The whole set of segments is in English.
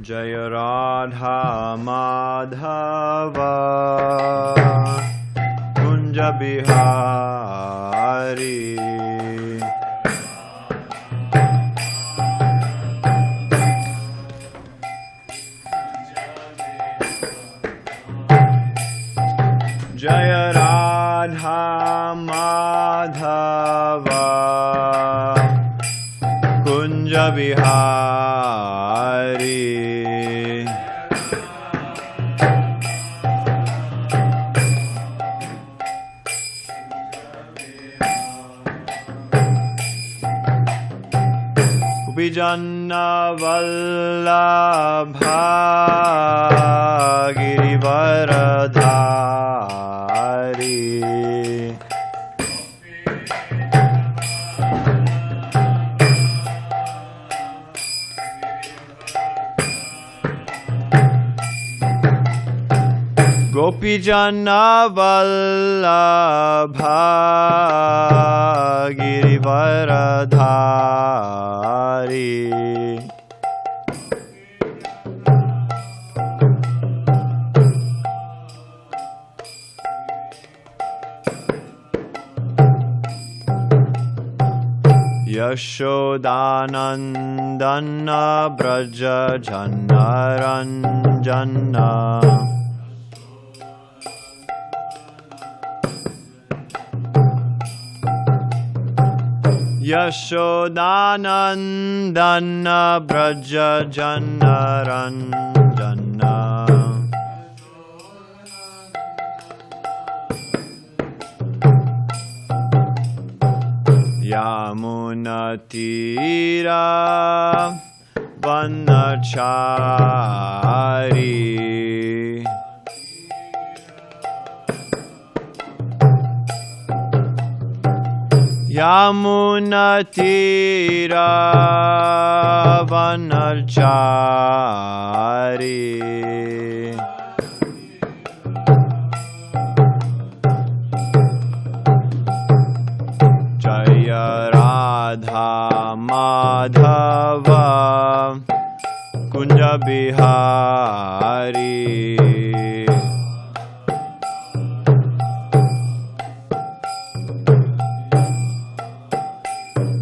Jai Radha Madhava Kunja Bihari Jaya Radha Madhava Kunja Bihari Vijana Vallabha Girivaradhari Gopijana Vallabha Girivaradhari Yashodanandana Braja Janaranjana Yashodanandana Braja Janaranjana Yamunatira Vanachari Yamunatira Vanachari Jaya Radha Madhava Kunja Bihari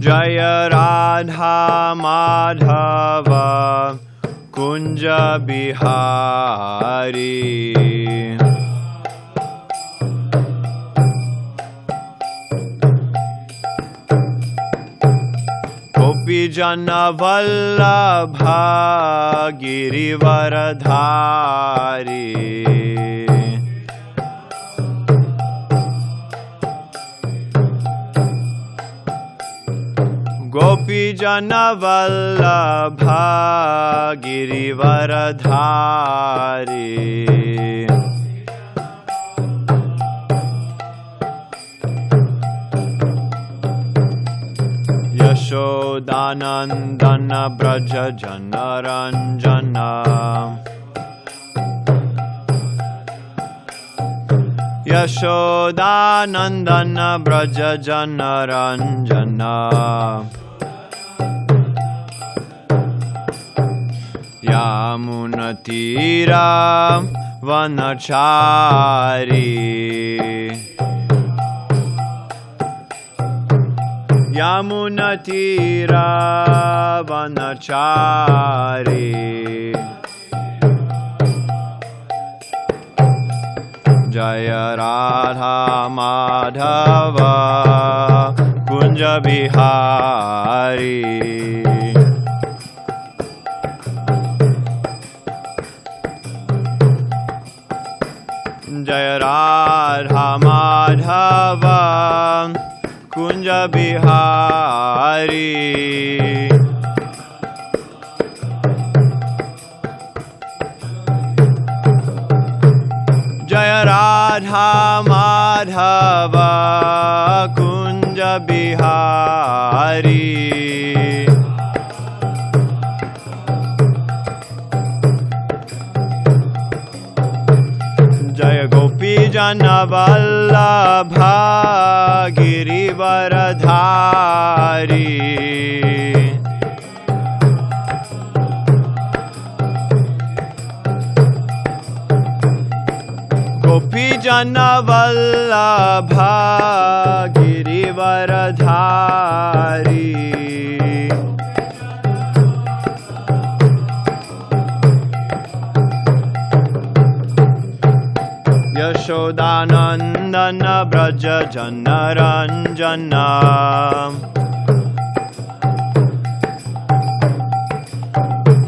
Jaya Radha Madhava Kunja Bihari Gopijana Vallabha Girivaradhari Gopijana Vallabha Girivaradhari Yashodanandana Braja Janaranjana Yashodanandana Braja Janaranjana Yamunatira Vanachari Yamunatira Vanachari Jaya Radha Madhava Kunja Bihari Jaya Radha Madhava Kunja Bihari Jaya Radha Madhava Kunja Bihari Jaya Gopijana Vallabha Girivaradhari Janavallabha Girivaradhari Yashodanandana Braja Janaranjana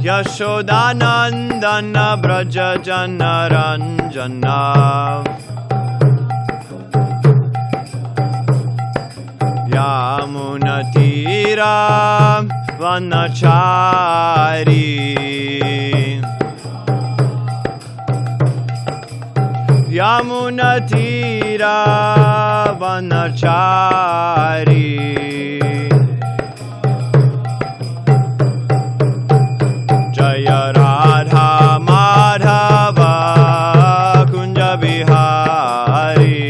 Yashodanandana Braja Janaranjana Yamunatira Vanachari Yamunatira Vanachari Jaya Radha Madhava Kunja Bihari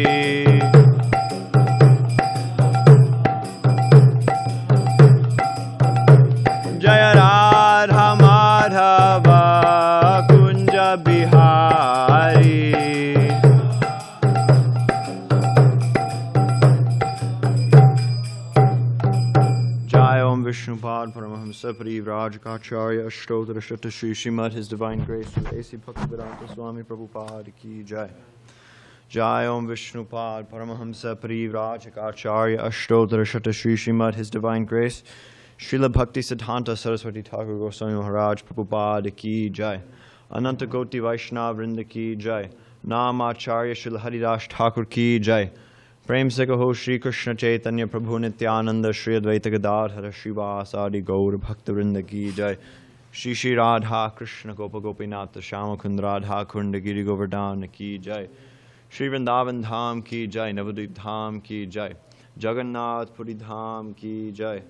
Jaya Radha Madhava Kunja Bihari Vishnupad Paramahamsa Parivrajakacharya Ashtotra Shata Shri Srimad His Divine Grace A.C. Bhaktivedanta Swami Prabhupada Ki Jai Jai Om Vishnupad Paramahamsa Parivrajakacharya Ashtotra Shata Shri Srimad His Divine Grace Srila Bhakti Siddhanta Saraswati Thakur Goswami Maharaj Prabhupada Ki Jai Ananta Koti Vaishnav Vrinda Ki Jai Namacharya Srila Haridas Thakur Ki Jai Prem se kaho Shri Krishna Chaitanya Prabhu Nityananda Shri Advaita Gadadhara Srivasadi Gaur Bhakta Vrinda Ki Jai Shri Shri Radha Krishna Gopa Gopinata Shama Kund Radha Kunda Giri Govardhana Ki Jai Shri Vrindavan Dham Ki Jai Navadvip Dham Ki Jai Jagannath Puri Dham Ki Jai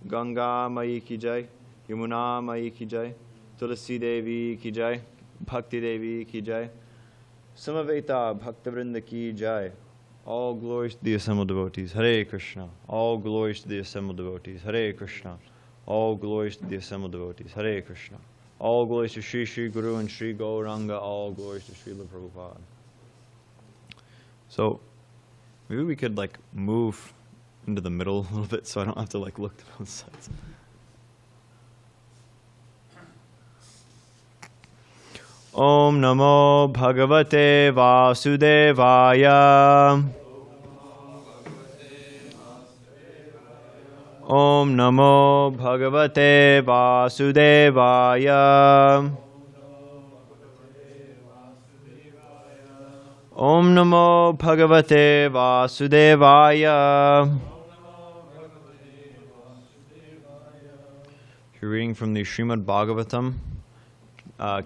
Ganga Mai Ki Jai Yamuna Mai Ki Jai Tulasi Devi Ki Jai Bhakti Devi Ki Jai Samaveta Bhakta Vrinda Ki Jai All glories to the assembled devotees. Hare Krishna. All glories to the assembled devotees. Hare Krishna. All glories to the assembled devotees. Hare Krishna. All glories to Shri Shri Guru and Shri Gauranga. All glories to Srila Prabhupada. So, maybe we could like move into the middle a little bit so I don't have to like look to both sides. Om Namo Bhagavate Vasudevaya. Om Namo Bhagavate Vasudevaya. Om Namo Bhagavate Vasudevaya. You're reading from the Srimad Bhagavatam,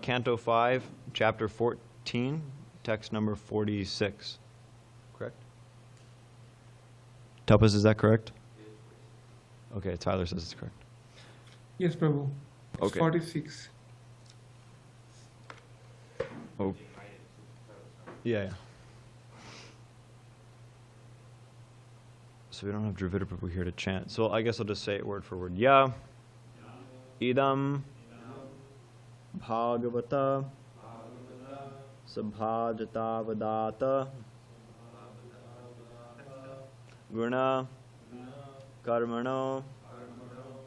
Canto 5, Chapter 14, text number 46. Correct? Tapas, is that correct? Okay, Tyler says it's correct. Yes, Prabhu. It's Okay. 46. Oh. Yeah. So we don't have Dravida Prabhu here to chant. So I guess I'll just say it word for word. Ya. Idam. Bhagavata. Sabhajata Vadata. Guna. Karmano.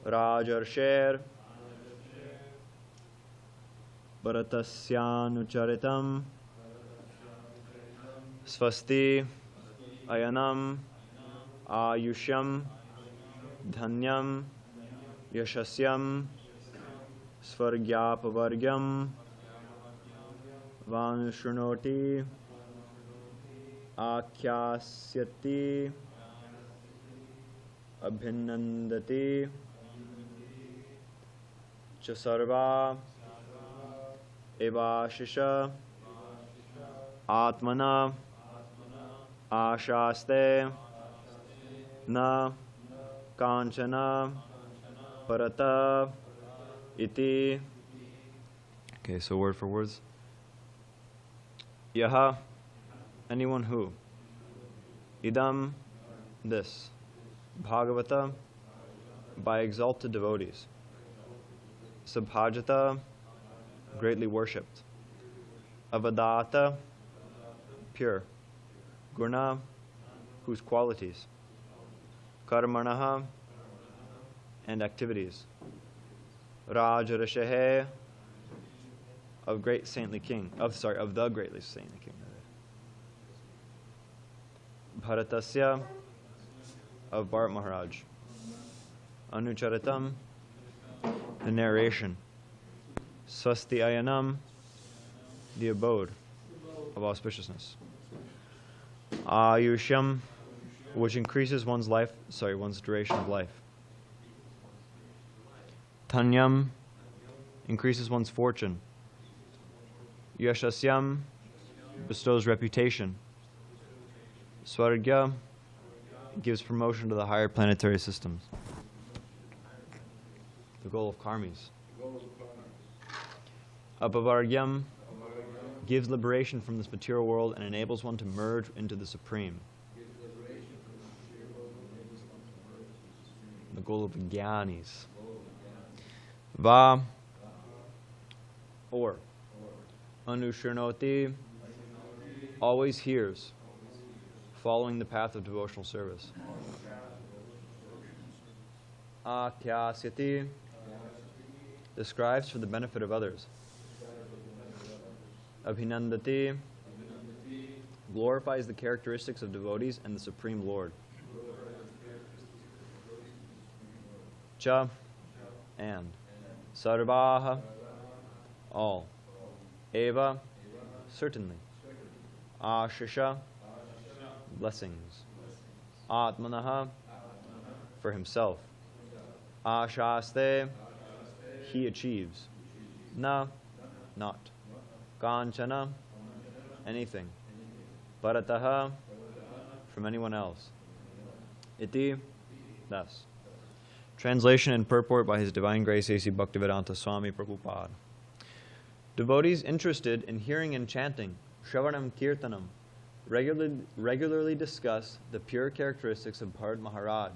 Rajarsher. Bharatasyanucharitam. Svasti. Ayanam. Ayushyam. Dhanyam. Yashasyam. Svargyapavargyam. Vanushrunoti. Akyasyati. Abhinandati. Chasarva. Evashisha. Atmana. Ashaste. Na. Kanchana. Parata. Iti. Okay, so word for words. Yaha. Anyone who. Idam. This. Bhagavata. By exalted devotees. Sabhajata. Greatly worshipped. Avadata. Pure. Guna, whose qualities. Karmanaha, and activities. Rajarashehe, of great saintly king. Of the greatly saintly king. Bharatasya, of Bharat Maharaj. Anucharitam, the narration. Swasti ayanam, the abode of auspiciousness. Ayusham, which increases one's duration of life. Tanyam, increases one's fortune. Yashasyam, bestows reputation. Swargya, gives promotion to the higher planetary systems. The goal of karmis. Apavaryam, gives liberation from this material world and enables one to merge into the Supreme. The goal of the Jnanis. Va, or. Anushranoti, always hears, following the path of devotional service. Akyasyati, describes for the benefit of others. Abhinandati, glorifies the characteristics of devotees and the Supreme Lord. Cha, and. Sarvaha, all. Eva, certainly. Ashisha, blessings. Atmanaha, for himself. Ashaste, he achieves. Na, not. Kanchana, anything. Bharataha, from anyone else. Iti, thus. Translation and purport by His Divine Grace A.C. Bhaktivedanta Swami Prabhupada. Devotees interested in hearing and chanting, Shravanam Kirtanam, regularly discuss the pure characteristics of Bharat Maharaj.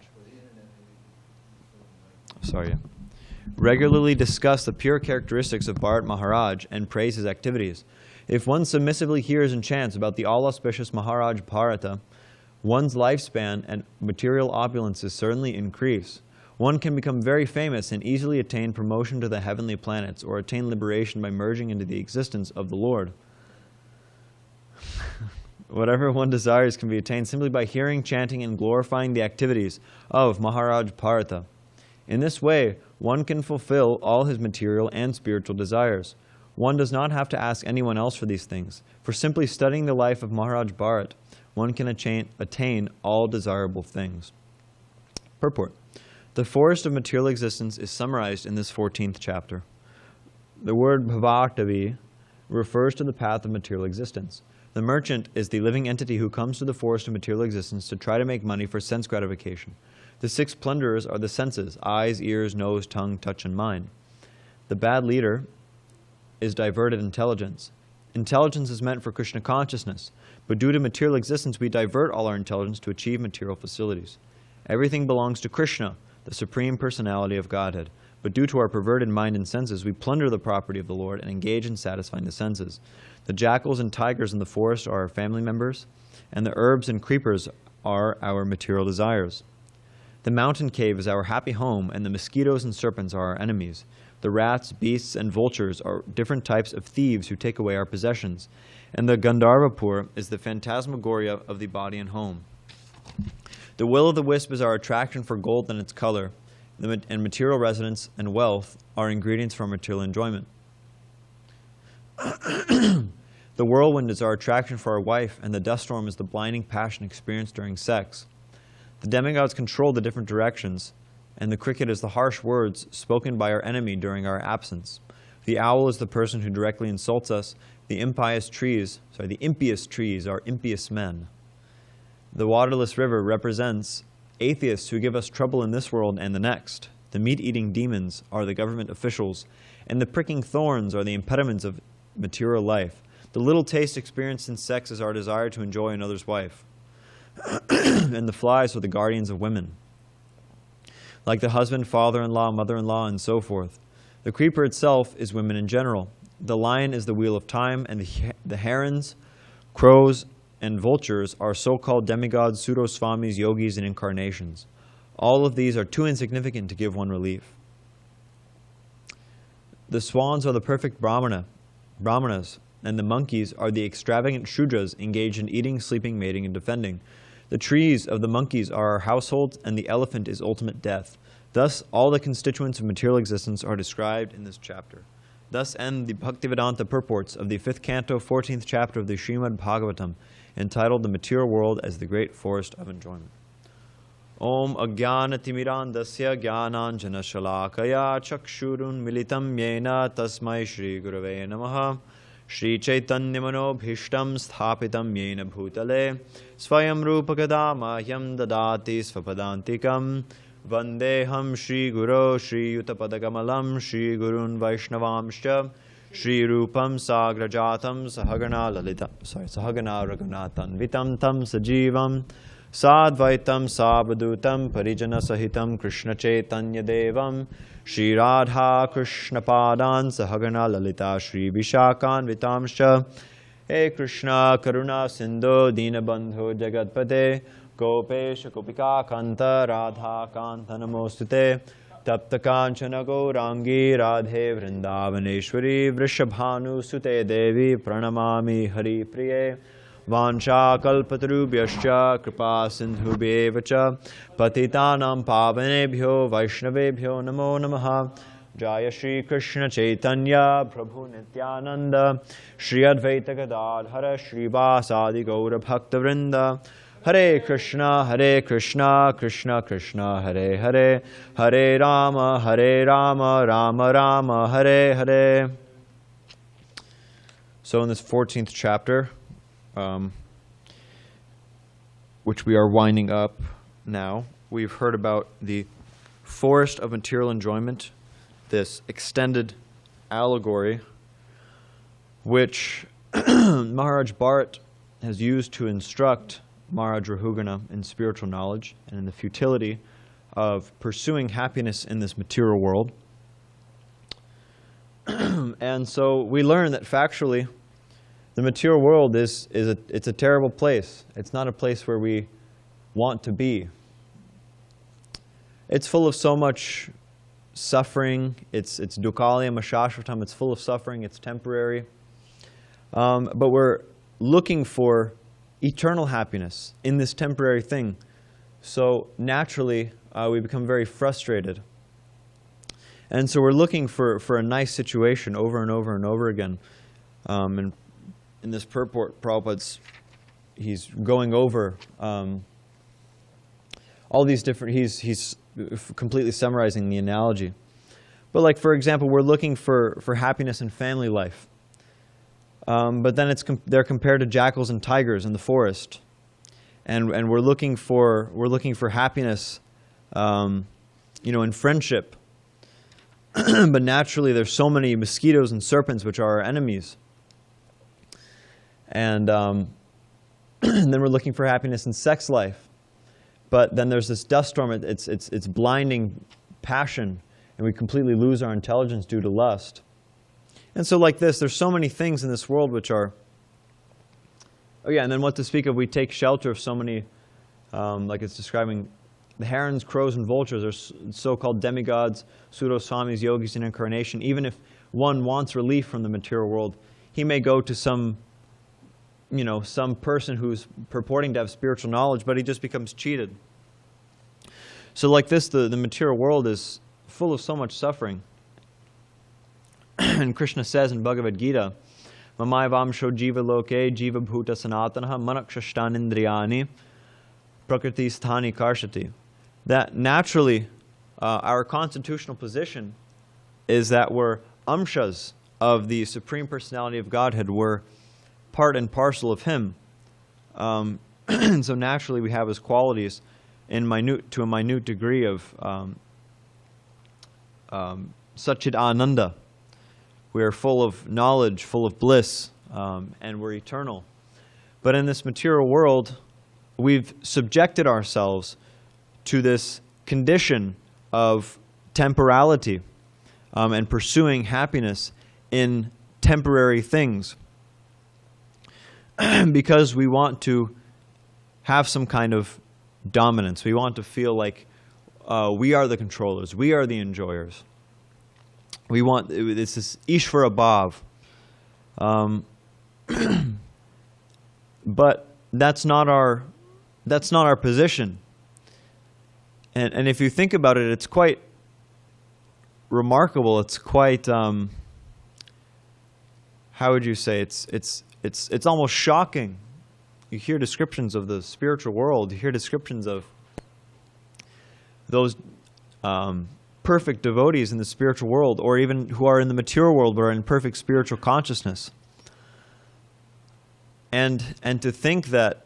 Regularly discuss the pure characteristics of Bharat Maharaj and praise his activities. If one submissively hears and chants about the all-auspicious Maharaj Bharata, one's lifespan and material opulences certainly increase. One can become very famous and easily attain promotion to the heavenly planets or attain liberation by merging into the existence of the Lord. Whatever one desires can be attained simply by hearing, chanting, and glorifying the activities of Maharaj Bharata. In this way, one can fulfill all his material and spiritual desires. One does not have to ask anyone else for these things. For simply studying the life of Maharaj Bharat, one can attain all desirable things. Purport. The forest of material existence is summarized in this 14th chapter. The word bhavaktavi refers to the path of material existence. The merchant is the living entity who comes to the forest of material existence to try to make money for sense gratification. The 6 plunderers are the senses: eyes, ears, nose, tongue, touch, and mind. The bad leader is diverted intelligence. Intelligence is meant for Krishna consciousness, but due to material existence, we divert all our intelligence to achieve material facilities. Everything belongs to Krishna, the Supreme Personality of Godhead, but due to our perverted mind and senses, we plunder the property of the Lord and engage in satisfying the senses. The jackals and tigers in the forest are our family members, and the herbs and creepers are our material desires. The mountain cave is our happy home, and the mosquitoes and serpents are our enemies. The rats, beasts, and vultures are different types of thieves who take away our possessions, and the Gandharvapur is the phantasmagoria of the body and home. The will-o'-the-wisp is our attraction for gold and its color, and material residence and wealth are ingredients for material enjoyment. The whirlwind is our attraction for our wife, and the dust storm is the blinding passion experienced during sex. The demigods control the different directions, and the cricket is the harsh words spoken by our enemy during our absence. The owl is the person who directly insults us. The impious trees are impious men. The waterless river represents atheists who give us trouble in this world and the next. The meat-eating demons are the government officials, and the pricking thorns are the impediments of material life. The little taste experienced in sex is our desire to enjoy another's wife. And the flies are the guardians of women, like the husband, father-in-law, mother-in-law, and so forth. The creeper itself is women in general. The lion is the wheel of time, and the herons, crows, and vultures are so-called demigods, pseudo-swamis, yogis, and incarnations. All of these are too insignificant to give one relief. The swans are the perfect brahmanas, and the monkeys are the extravagant shudras engaged in eating, sleeping, mating, and defending. The trees of the monkeys are our households, and the elephant is ultimate death. Thus, all the constituents of material existence are described in this chapter. Thus end the Bhaktivedanta purports of the 5th canto, 14th chapter of the Srimad Bhagavatam, entitled The Material World as the Great Forest of Enjoyment. Om Ajnanatimidandasya Jnananjana Shalakaya Chakshurun Militam Yena Tasmai Shri Gurave Namaha Shri Chaitanya Manobhishtam Sthapitam Yena Bhutale Swayam Rupakada Mahyam Dadati Svapadantikam Vandeham Shri Guru Shri Yutapadakamalam Shri Gurun Vaishnavamscha Shri Rupam Sagrajatam Sahagana Raghunathan Vitam Tam Sajivam Sadvaitam Sabadutam Parijana Sahitam Krishna Chaitanya Devam Shri Radha Krishna Padan Sahagana Lalita Shri Vishakan Vitamsha He Krishna Karuna Sindhu Dinabandhu Jagatpate Gopesha Gopika Kanta Radha Kanta Namostute Tapta Kanchana Gaurangi Radhe Vrindavaneshwari Vrishabhanu Sute Devi Pranamami Hari Priye Vansha kalpatarubhyascha kripa sindhubhyevacha patitanam pavanebhyo vaishnavebhyo namo namaha Jaya Shri Krishna Chaitanya Prabhu Nityananda Shri Advaita Gadadhara Shri Vasadi Gaura Bhakta Vrinda Hare Krishna Krishna Krishna Hare Hare Hare Rama Rama Rama Hare Hare. So in this 14th chapter, which we are winding up now, we've heard about the forest of material enjoyment, this extended allegory, which Maharaj Bharat has used to instruct Maharaj Rahugana in spiritual knowledge and in the futility of pursuing happiness in this material world. And so we learn that factually, the material world it's a terrible place. It's not a place where we want to be. It's full of so much suffering. It's dukkhalayam ashashvatam. It's full of suffering. It's temporary. But we're looking for eternal happiness in this temporary thing. So naturally, we become very frustrated. And so we're looking for a nice situation over and over and over again. And in this purport, he's going over all these different, he's completely summarizing the analogy. But like, for example, we're looking for happiness in family life. But then they're compared to jackals and tigers in the forest. And we're looking for happiness, in friendship. But naturally, there's so many mosquitoes and serpents which are our enemies. And then we're looking for happiness in sex life. But then there's this dust storm. It's blinding passion, and we completely lose our intelligence due to lust. And so like this, there's so many things in this world which are... Oh yeah, and then what to speak of, we take shelter of so many, like it's describing, the herons, crows, and vultures are so-called demigods, pseudo-swamis, yogis, and incarnation. Even if one wants relief from the material world, he may go to some person who's purporting to have spiritual knowledge, but he just becomes cheated. So like this, the material world is full of so much suffering. And Krishna says in Bhagavad Gita, Mamai vamsho jiva loke jiva bhuta sanatanaha manakshashtan indriyani prakriti sthani karshati. That naturally, our constitutional position is that we're amshas of the Supreme Personality of Godhead. We're part and parcel of Him. And so naturally we have His qualities to a minute degree of Satchit Ananda. We are full of knowledge, full of bliss, and we're eternal. But in this material world, we've subjected ourselves to this condition of temporality and pursuing happiness in temporary things. because we want to have some kind of dominance. We want to feel like we are the controllers. We are the enjoyers. We want, it's this Ishvara Bhav. But that's not our position. And if you think about it, it's quite remarkable. It's quite, how would you say? It's almost shocking. You hear descriptions of the spiritual world. You hear descriptions of those perfect devotees in the spiritual world, or even who are in the material world but are in perfect spiritual consciousness. And to think that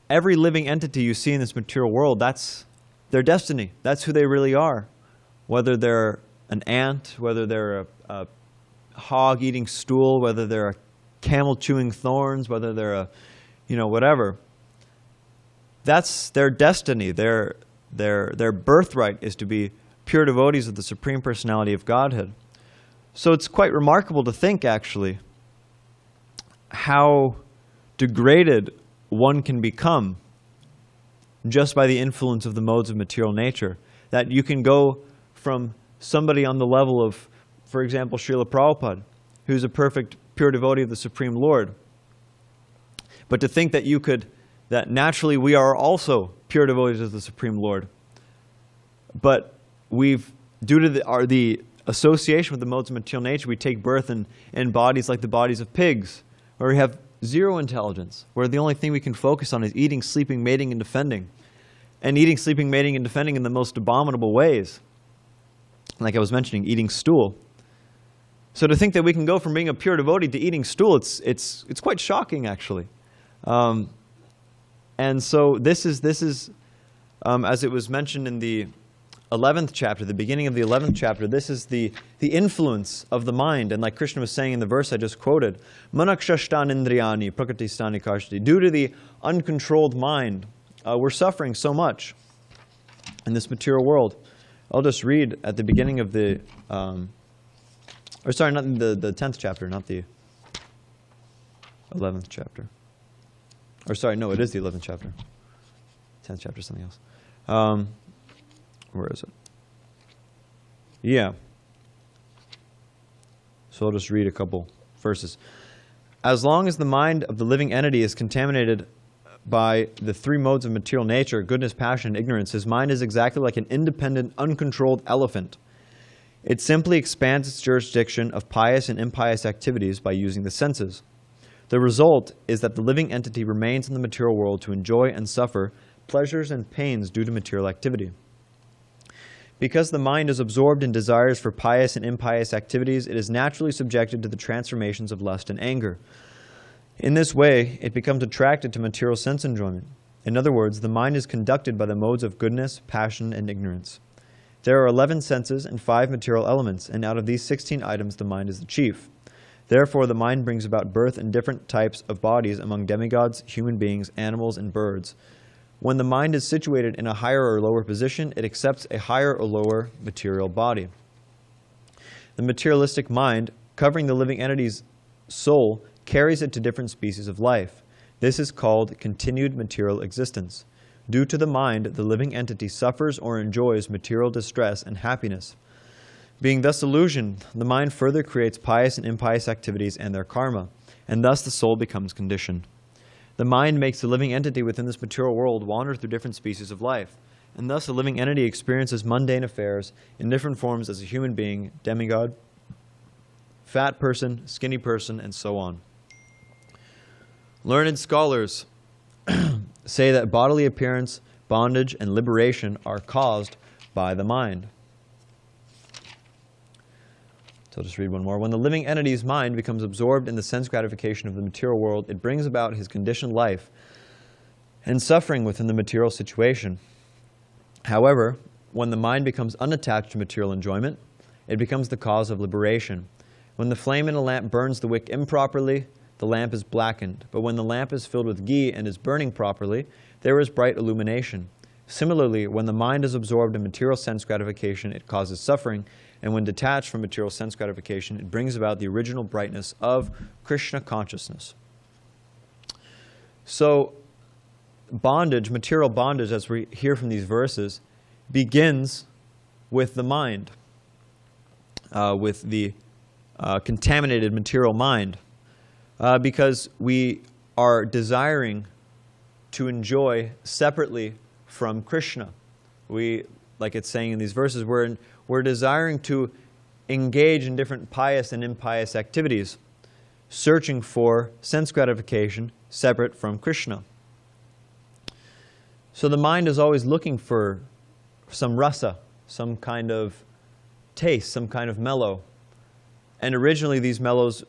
every living entity you see in this material world, that's their destiny. That's who they really are. Whether they're an ant, whether they're a hog eating stool, whether they're a camel chewing thorns, whether they're a, whatever. That's their destiny. Their birthright is to be pure devotees of the Supreme Personality of Godhead. So it's quite remarkable to think, actually, how degraded one can become just by the influence of the modes of material nature. That you can go from somebody on the level of, for example, Srila Prabhupada, who's a perfect pure devotee of the Supreme Lord. But to think that that naturally we are also pure devotees of the Supreme Lord. But due to the association with the modes of material nature, we take birth in bodies like the bodies of pigs, where we have zero intelligence, where the only thing we can focus on is eating, sleeping, mating, and defending. And eating, sleeping, mating, and defending in the most abominable ways. Like I was mentioning, eating stool. So to think that we can go from being a pure devotee to eating stool, it's quite shocking, actually. And so this is as it was mentioned in the 11th chapter, the beginning of the 11th chapter, this is the influence of the mind. And like Krishna was saying in the verse I just quoted, Manakshashtan indriyani prakritistani kashti. Due to the uncontrolled mind, we're suffering so much in this material world. I'll just read at the beginning of the, not the 10th chapter, not the 11th chapter. Or sorry, no, it is the 11th chapter. 10th chapter is something else. Where is it? Yeah. So I'll just read a couple verses. As long as the mind of the living entity is contaminated by the three modes of material nature, goodness, passion, and ignorance, his mind is exactly like an independent, uncontrolled elephant. It simply expands its jurisdiction of pious and impious activities by using the senses. The result is that the living entity remains in the material world to enjoy and suffer pleasures and pains due to material activity. Because the mind is absorbed in desires for pious and impious activities, it is naturally subjected to the transformations of lust and anger. In this way, it becomes attracted to material sense enjoyment. In other words, the mind is conducted by the modes of goodness, passion, and ignorance. There are 11 senses and 5 material elements, and out of these 16 items, the mind is the chief. Therefore, the mind brings about birth in different types of bodies among demigods, human beings, animals, and birds. When the mind is situated in a higher or lower position, it accepts a higher or lower material body. The materialistic mind, covering the living entity's soul, carries it to different species of life. This is called continued material existence. Due to the mind, the living entity suffers or enjoys material distress and happiness. Being thus illusioned, the mind further creates pious and impious activities and their karma, and thus the soul becomes conditioned. The mind makes the living entity within this material world wander through different species of life, and thus the living entity experiences mundane affairs in different forms as a human being, demigod, fat person, skinny person, and so on. Learned scholars say that bodily appearance, bondage, and liberation are caused by the mind. So I'll just read one more. When the living entity's mind becomes absorbed in the sense gratification of the material world, it brings about his conditioned life and suffering within the material situation. However, when the mind becomes unattached to material enjoyment, it becomes the cause of liberation. When the flame in a lamp burns the wick improperly, the lamp is blackened. But when the lamp is filled with ghee and is burning properly, there is bright illumination. Similarly, when the mind is absorbed in material sense gratification, it causes suffering, And when detached from material sense gratification, it brings about the original brightness of Krishna consciousness. So bondage, material bondage, as we hear from these verses, begins with the mind, with the contaminated material mind, because we are desiring to enjoy separately from Krishna. We, like it's saying in these verses, we're desiring to engage in different pious and impious activities, searching for sense gratification separate from Krishna. So the mind is always looking for some rasa, some kind of taste, some kind of mellow. And originally these mellows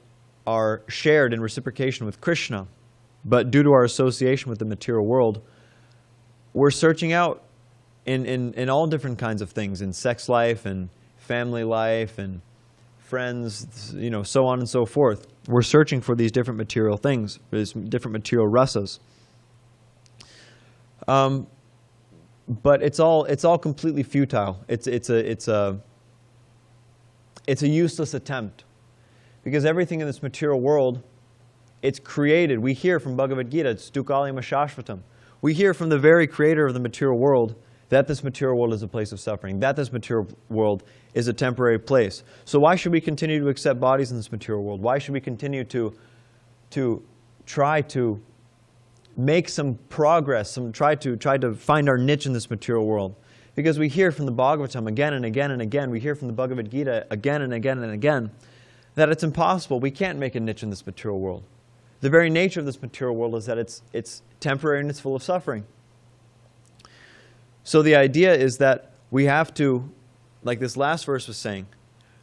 are shared in reciprocation with Krishna. But due to our association with the material world, we're searching out in all different kinds of things, in sex life and family life and friends, so on and so forth. We're searching for these different material things, these different material rasas. But it's all completely futile. It's a useless attempt, because everything in this material world, it's created. We hear from Bhagavad Gita, it's dukkhalayam ashashvatam. We hear from the very creator of the material world that this material world is a place of suffering, that this material world is a temporary place. So why should we continue to accept bodies in this material world? Why should we continue to try to make some progress, try to find our niche in this material world? Because we hear from the Bhagavatam again and again and again, we hear from the Bhagavad Gita again and again and again, that it's impossible. We can't make a niche in this material world. The very nature of this material world is that it's temporary and it's full of suffering. So the idea is that we have to, like this last verse was saying,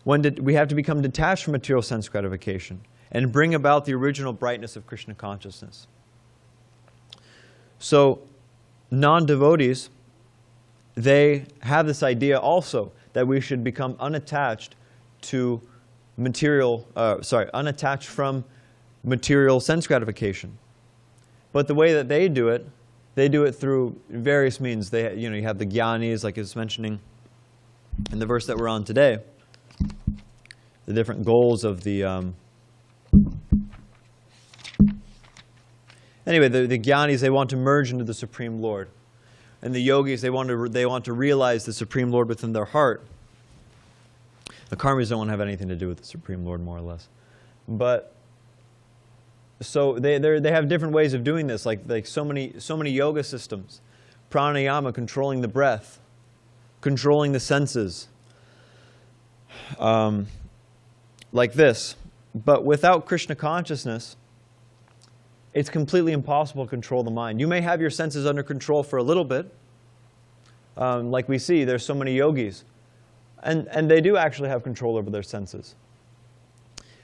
we have to become detached from material sense gratification and bring about the original brightness of Krishna consciousness. So non-devotees, they have this idea also that we should become unattached to unattached from material sense gratification. But the way that they do it through various means. You have the jnanis, like it's mentioning in the verse that we're on today, the different goals of the anyway, the jnanis, they want to merge into the Supreme Lord. And the yogis, they want to realize the Supreme Lord within their heart. The karmis don't want to have anything to do with the Supreme Lord, more or less. But so they have different ways of doing this, like so many yoga systems. Pranayama, controlling the breath, controlling the senses, like this. But without Krishna consciousness, it's completely impossible to control the mind. You may have your senses under control for a little bit. Like we see, there's so many yogis. And they do actually have control over their senses.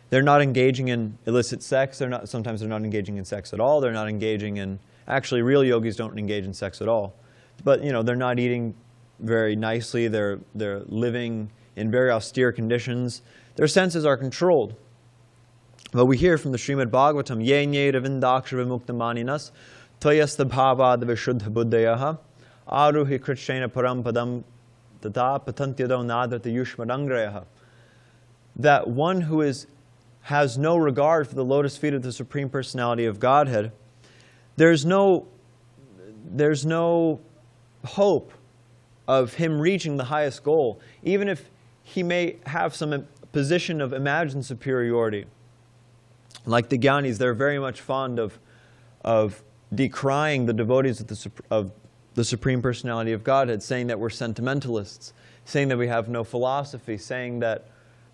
They're not engaging in illicit sex. Sometimes they're not engaging in sex at all. They're not engaging in... Actually, real yogis don't engage in sex at all. But, they're not eating very nicely. They're living in very austere conditions. Their senses are controlled. But we hear from the Srimad Bhagavatam, Ye nye ravindaksha vimuktamaninas, toyasta bhavad vishuddha buddhayaha, aruhi krishena param padam tata patantyado nadrata yushmadangrayaha. That one who has no regard for the lotus feet of the Supreme Personality of Godhead, there's no hope of him reaching the highest goal, even if he may have some position of imagined superiority. Like the jnanis, they're very much fond of decrying the devotees of the Supreme Personality of Godhead, saying that we're sentimentalists, saying that we have no philosophy, saying that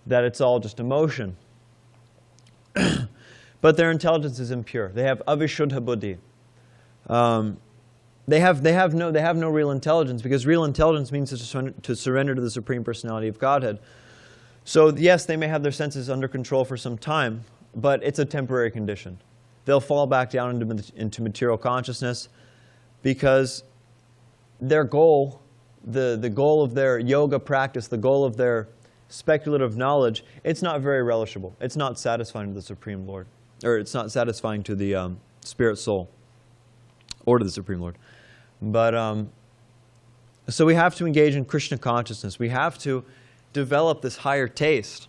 it's all just emotion. But their intelligence is impure. They have avishuddha buddhi. They have no real intelligence, because real intelligence means to surrender to the Supreme Personality of Godhead. So yes, they may have their senses under control for some time, but it's a temporary condition. They'll fall back down into material consciousness, because their goal, the goal of their yoga practice, the goal of their speculative knowledge, it's not very relishable. It's not satisfying to the Supreme Lord. Or it's not satisfying to the spirit soul, or to the Supreme Lord. But so we have to engage in Krishna consciousness. We have to develop this higher taste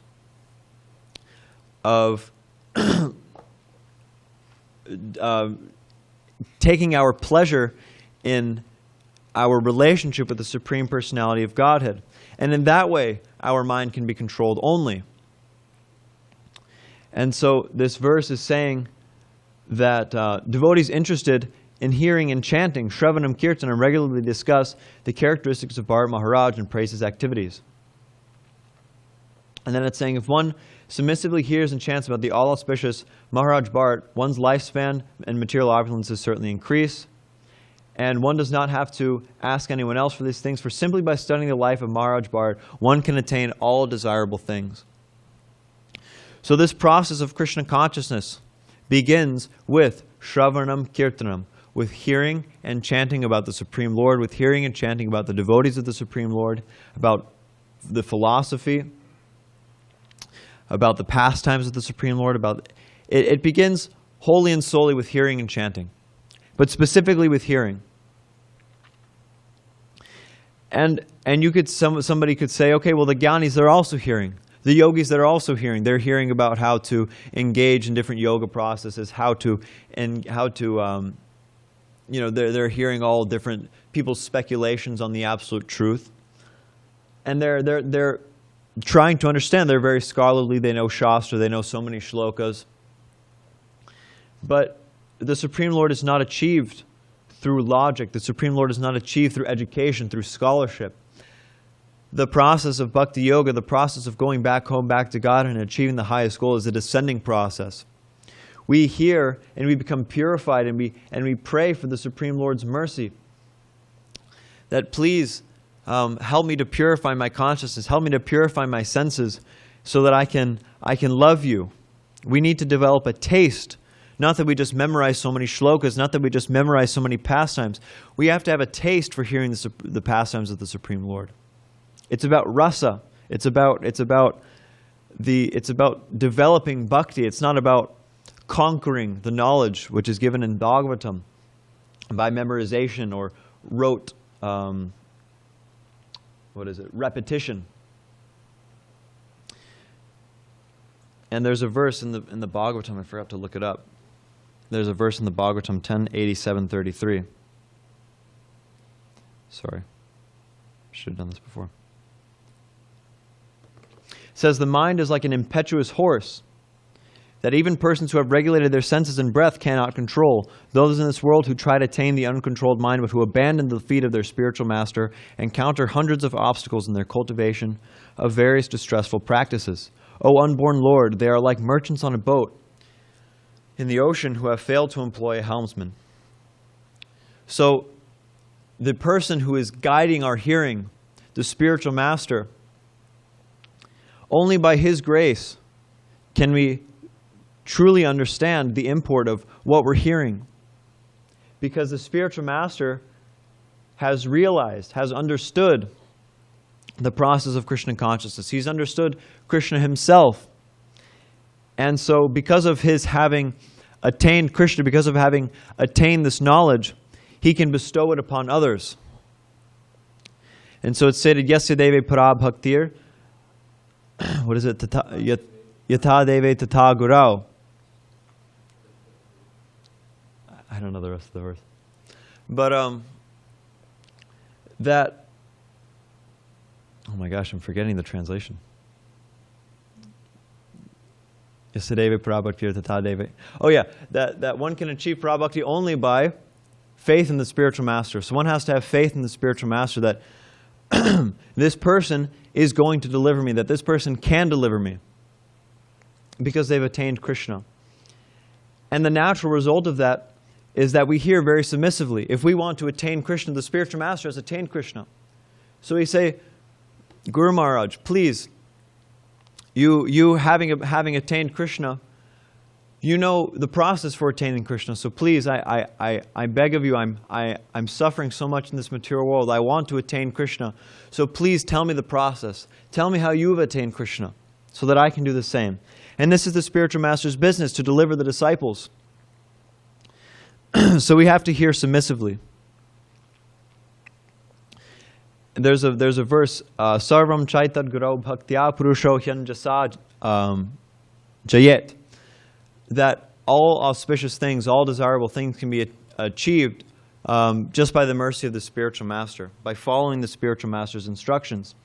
of taking our pleasure in our relationship with the Supreme Personality of Godhead. And in that way, our mind can be controlled only. And so this verse is saying that devotees interested in hearing and chanting Shravanam Kirtanam regularly discuss the characteristics of Bharat Maharaj and praise his activities. And then it's saying, if one submissively hears and chants about the all-auspicious Maharaj Bharat, one's lifespan and material opulences certainly increase. And one does not have to ask anyone else for these things, for simply by studying the life of Maharaj Bharat, one can attain all desirable things. So this process of Krishna consciousness begins with Shravanam Kirtanam, with hearing and chanting about the Supreme Lord, with hearing and chanting about the devotees of the Supreme Lord, about the philosophy, about the pastimes of the Supreme Lord. It begins wholly and solely with hearing and chanting, but specifically with hearing. And somebody could say, okay, well, the Gyanis, they're also hearing. The yogis, they're also hearing. They're hearing about how to engage in different yoga processes, they're hearing all different people's speculations on the absolute truth. And they're trying to understand. They're very scholarly. They know Shastra. They know so many shlokas. But the Supreme Lord is not achieved through logic. The Supreme Lord is not achieved through education, through scholarship. The process of Bhakti Yoga, the process of going back home, back to God and achieving the highest goal is a descending process. We hear and we become purified and we pray for the Supreme Lord's mercy. That please help me to purify my consciousness, help me to purify my senses so that I can love you. We need to develop a taste. Not that we just memorize so many shlokas, not that we just memorize so many pastimes. We have to have a taste for hearing the pastimes of the Supreme Lord. It's about rasa. It's about developing bhakti. It's not about conquering the knowledge which is given in Bhagavatam by memorization or rote repetition. And there's a verse in the Bhagavatam, I forgot to look it up. There's a verse in the Bhagavatam 10:87-33. Sorry. Should have done this before. It says, the mind is like an impetuous horse that even persons who have regulated their senses and breath cannot control. Those in this world who try to tame the uncontrolled mind but who abandon the feet of their spiritual master encounter hundreds of obstacles in their cultivation of various distressful practices. O unborn Lord, they are like merchants on a boat in the ocean who have failed to employ a helmsman. So the person who is guiding our hearing, the spiritual master, only by his grace can we truly understand the import of what we're hearing. Because the spiritual master has realized, has understood the process of Krishna consciousness. He's understood Krishna himself. And so because of his having attained Krishna, because of having attained this knowledge, he can bestow it upon others. And so it's stated, Yasya deve para bhaktir, what is it? Yatha deve tata gurau. I don't know the rest of the verse. But oh my gosh, I'm forgetting the translation. Yasadeva Parabhakti Tata Deva. Oh yeah, that one can achieve Parabhakti only by faith in the spiritual master. So one has to have faith in the spiritual master that this person is going to deliver me, that this person can deliver me because they've attained Krishna. And the natural result of that is that we hear very submissively. If we want to attain Krishna, the spiritual master has attained Krishna. So we say, Guru Maharaj, please, you having attained Krishna, you know the process for attaining Krishna. So please, I beg of you, I'm suffering so much in this material world. I want to attain Krishna. So please tell me the process. Tell me how you have attained Krishna so that I can do the same. And this is the spiritual master's business, to deliver the disciples. So we have to hear submissively. there's a verse, Sarvam Chaitad Guru Bhaktya Purusho Hyanjasa Jayet, that all auspicious things, all desirable things can be achieved just by the mercy of the spiritual master, by following the spiritual master's instructions.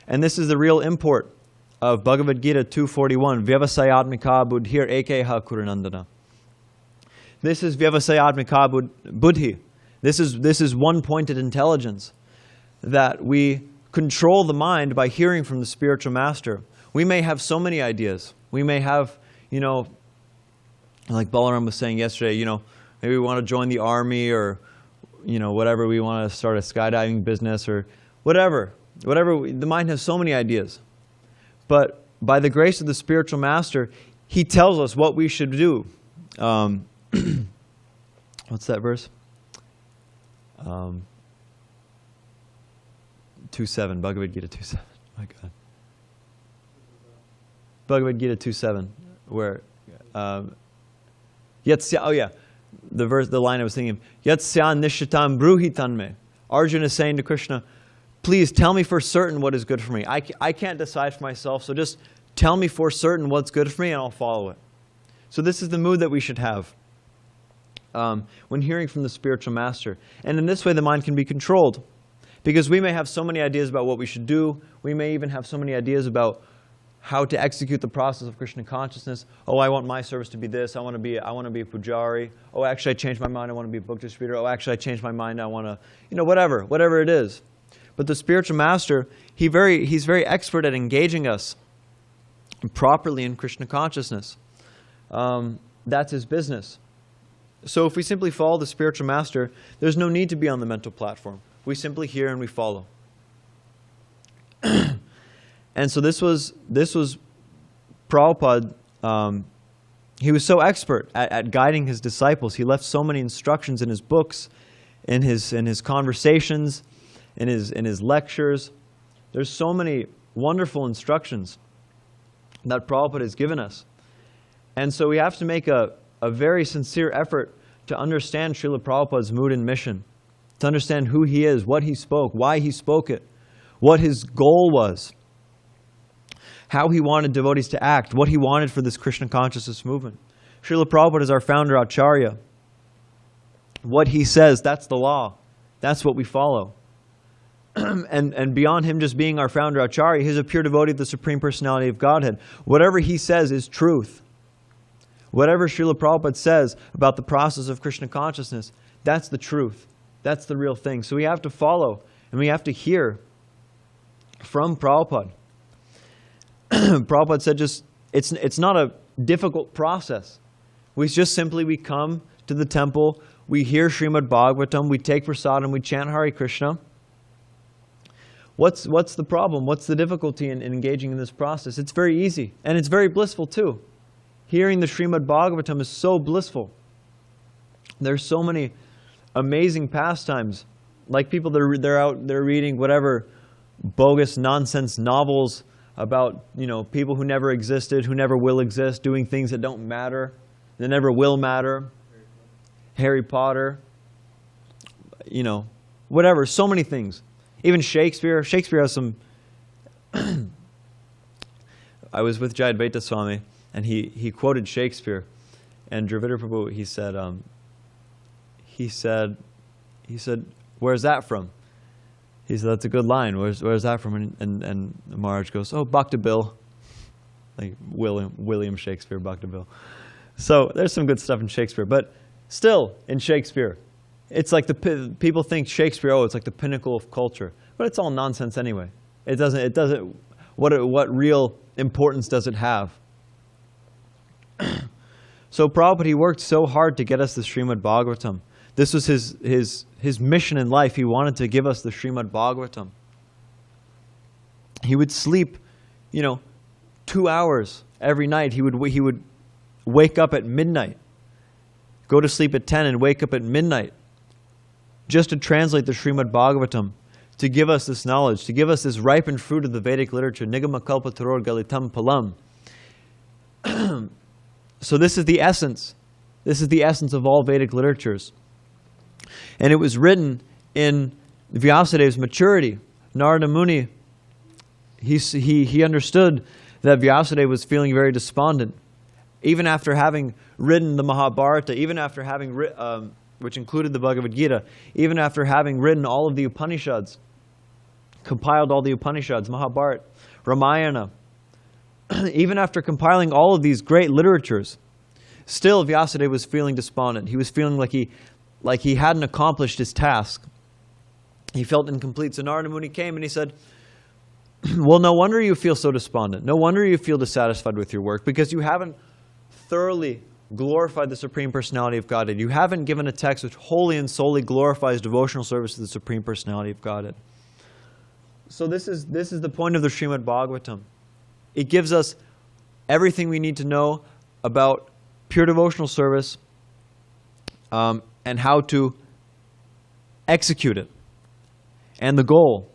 And this is the real import of Bhagavad Gita 2:41, Vyavasayatmika buddhir ekeha kuranandana. This is Vyavasayatmika buddhi. This is one-pointed intelligence, that we control the mind by hearing from the spiritual master. We may have so many ideas. We may have, like Balaram was saying yesterday, maybe we want to join the army, or, whatever, we want to start a skydiving business, or whatever. The mind has so many ideas. But by the grace of the spiritual master, he tells us what we should do. What's that verse? 2:7, Bhagavad Gita 2:7. My God. Bhagavad Gita 2:7, where the line I was thinking of, Yatsya nishitam bruhitanme. Arjuna is saying to Krishna, please tell me for certain what is good for me. I can't decide for myself, so just tell me for certain what's good for me and I'll follow it. So this is the mood that we should have when hearing from the spiritual master. And in this way the mind can be controlled. Because we may have so many ideas about what we should do. We may even have so many ideas about how to execute the process of Krishna consciousness. Oh, I want my service to be this. I want to be a pujari. Oh, actually I changed my mind. I want to be a book distributor. Oh, actually I changed my mind. I want to, whatever it is. But the spiritual master, he's very expert at engaging us properly in Krishna consciousness. That's his business. So if we simply follow the spiritual master, there's no need to be on the mental platform. We simply hear and we follow. And so this was Prabhupada. He was so expert at guiding his disciples. He left so many instructions in his books, in his conversations, in his lectures. There's so many wonderful instructions that Prabhupada has given us. And so we have to make a very sincere effort to understand Srila Prabhupada's mood and mission, to understand who he is, what he spoke, why he spoke it, what his goal was, how he wanted devotees to act, what he wanted for this Krishna consciousness movement. Srila Prabhupada is our founder Acharya. What he says, that's the law. That's what we follow. And beyond him just being our founder Acharya, he's a pure devotee of the Supreme Personality of Godhead. Whatever he says is truth. Whatever Srila Prabhupada says about the process of Krishna consciousness, that's the truth. That's the real thing. So we have to follow and we have to hear from Prabhupada. Prabhupada said it's not a difficult process. We come to the temple, we hear Srimad Bhagavatam, we take prasad and we chant Hare Krishna. What's the problem? What's the difficulty in engaging in this process? It's very easy and it's very blissful too. Hearing the Srimad Bhagavatam is so blissful. There's so many amazing pastimes. Like people they're reading whatever bogus nonsense novels about people who never existed, who never will exist, doing things that don't matter, that never will matter. Harry Potter, whatever, so many things. Even Shakespeare. Shakespeare has some. I was with Jayadvaita Swami, and he quoted Shakespeare, and Dravida Prabhu, he said, "Where's that from?" He said, "That's a good line. Where's that from?" And Maharaj goes, "Oh, Bhakti Bill," like William Shakespeare, Bhakti Bill. So there's some good stuff in Shakespeare, but still in Shakespeare, it's like people think Shakespeare, it's like the pinnacle of culture, but it's all nonsense anyway. It doesn't. What real importance does it have? So Prabhupada, he worked so hard to get us the Srimad Bhagavatam. This was his mission in life. He wanted to give us the Srimad Bhagavatam. He would sleep, 2 hours every night. He would wake up at midnight, go to sleep at 10 and wake up at midnight, just to translate the Srimad Bhagavatam, to give us this knowledge, to give us this ripened fruit of the Vedic literature, Nigama Kalpa Taror Galitam Palam. So this is the essence. This is the essence of all Vedic literatures. And it was written in Vyasadev's maturity, Narada Muni, he understood that Vyasadeva was feeling very despondent. Even after having written the Mahabharata, even after having which included the Bhagavad Gita, even after having written all of the Upanishads, compiled all the Upanishads, Mahabharata, Ramayana, even after compiling all of these great literatures, still Vyasadeva was feeling despondent. He was feeling like he hadn't accomplished his task. He felt incomplete. So Narada Muni came and he said, well, no wonder you feel so despondent. No wonder you feel dissatisfied with your work, because you haven't thoroughly glorified the Supreme Personality of Godhead. You haven't given a text which wholly and solely glorifies devotional service to the Supreme Personality of Godhead. So this is the point of the Srimad Bhagavatam. It gives us everything we need to know about pure devotional service and how to execute it, and the goal.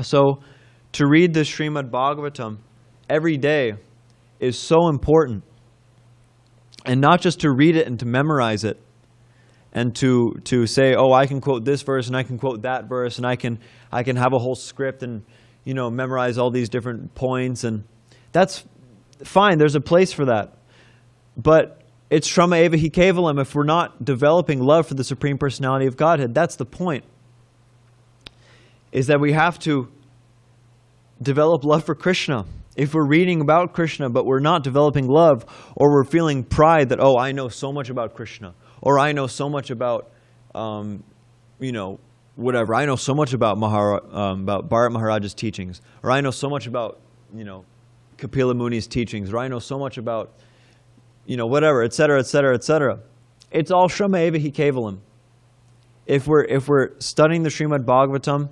So to read the Srimad Bhagavatam every day is so important. And not just to read it and to memorize it and to say, oh, I can quote this verse and I can quote that verse and I can have a whole script and, you know, memorize all these different points, and that's fine. There's a place for that. But it's Shrama Eva Hi Kevalam if we're not developing love for the Supreme Personality of Godhead. That's the point. Is that we have to develop love for Krishna. If we're reading about Krishna but we're not developing love, or we're feeling pride that, oh, I know so much about Krishna, or I know so much about, you know, whatever. I know so much about Bharat Maharaj's teachings, or I know so much about, you know, Kapila Muni's teachings, or I know so much about, you know, whatever, etc., etc., etc. It's all Shrama Eva Hi Kevalam. If we're studying the Srimad Bhagavatam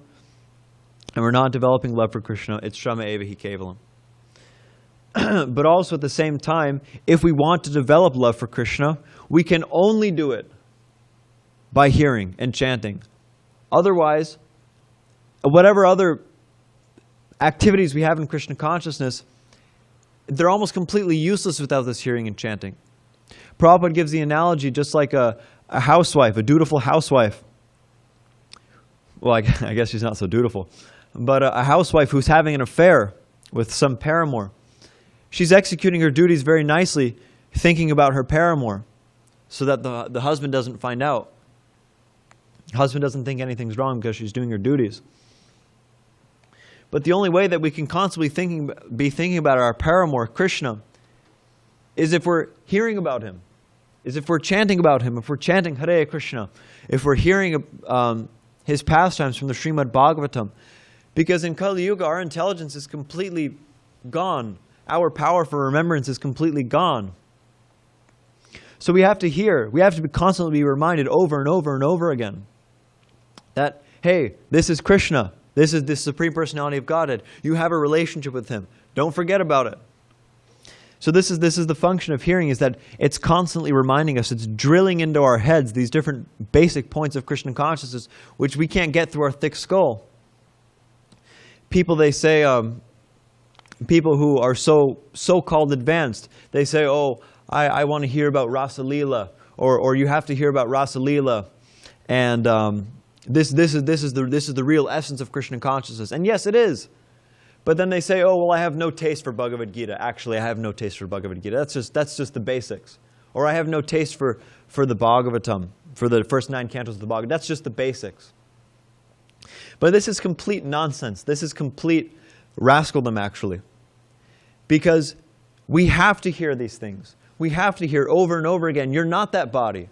and we're not developing love for Krishna, it's Shrama Eva Hi Kevalam. But also at the same time, if we want to develop love for Krishna, we can only do it by hearing and chanting. Otherwise, whatever other activities we have in Krishna consciousness, they're almost completely useless without this hearing and chanting. Prabhupada gives the analogy just like a housewife, a dutiful housewife. Well, I guess she's not so dutiful. But a housewife who's having an affair with some paramour. She's executing her duties very nicely, thinking about her paramour, so that the husband doesn't find out. The husband doesn't think anything's wrong because she's doing her duties. But the only way that we can constantly be thinking about our paramour, Krishna, is if we're hearing about him, is if we're chanting about him, if we're chanting Hare Krishna, if we're hearing his pastimes from the Srimad Bhagavatam. Because in Kali Yuga, our intelligence is completely gone. Our power for remembrance is completely gone. So we have to hear, we have to constantly be reminded over and over and over again that, hey, this is Krishna. This is the Supreme Personality of Godhead. You have a relationship with him. Don't forget about it. So this is the function of hearing, is that it's constantly reminding us, it's drilling into our heads these different basic points of Krishna consciousness, which we can't get through our thick skull. People, they say, people who are so-called advanced, they say, oh, I want to hear about Rasa Lila, or you have to hear about Rasa Lila, and this is the real essence of Krishna consciousness. And yes, it is. But then they say, oh, well, I have no taste for Bhagavad Gita. Actually, I have no taste for Bhagavad Gita. That's just the basics. Or I have no taste for the Bhagavatam, for the first 9 cantos of the Bhagavatam. That's just the basics. But this is complete nonsense. This is complete rascaldom, actually. Because we have to hear these things. We have to hear over and over again, you're not that body.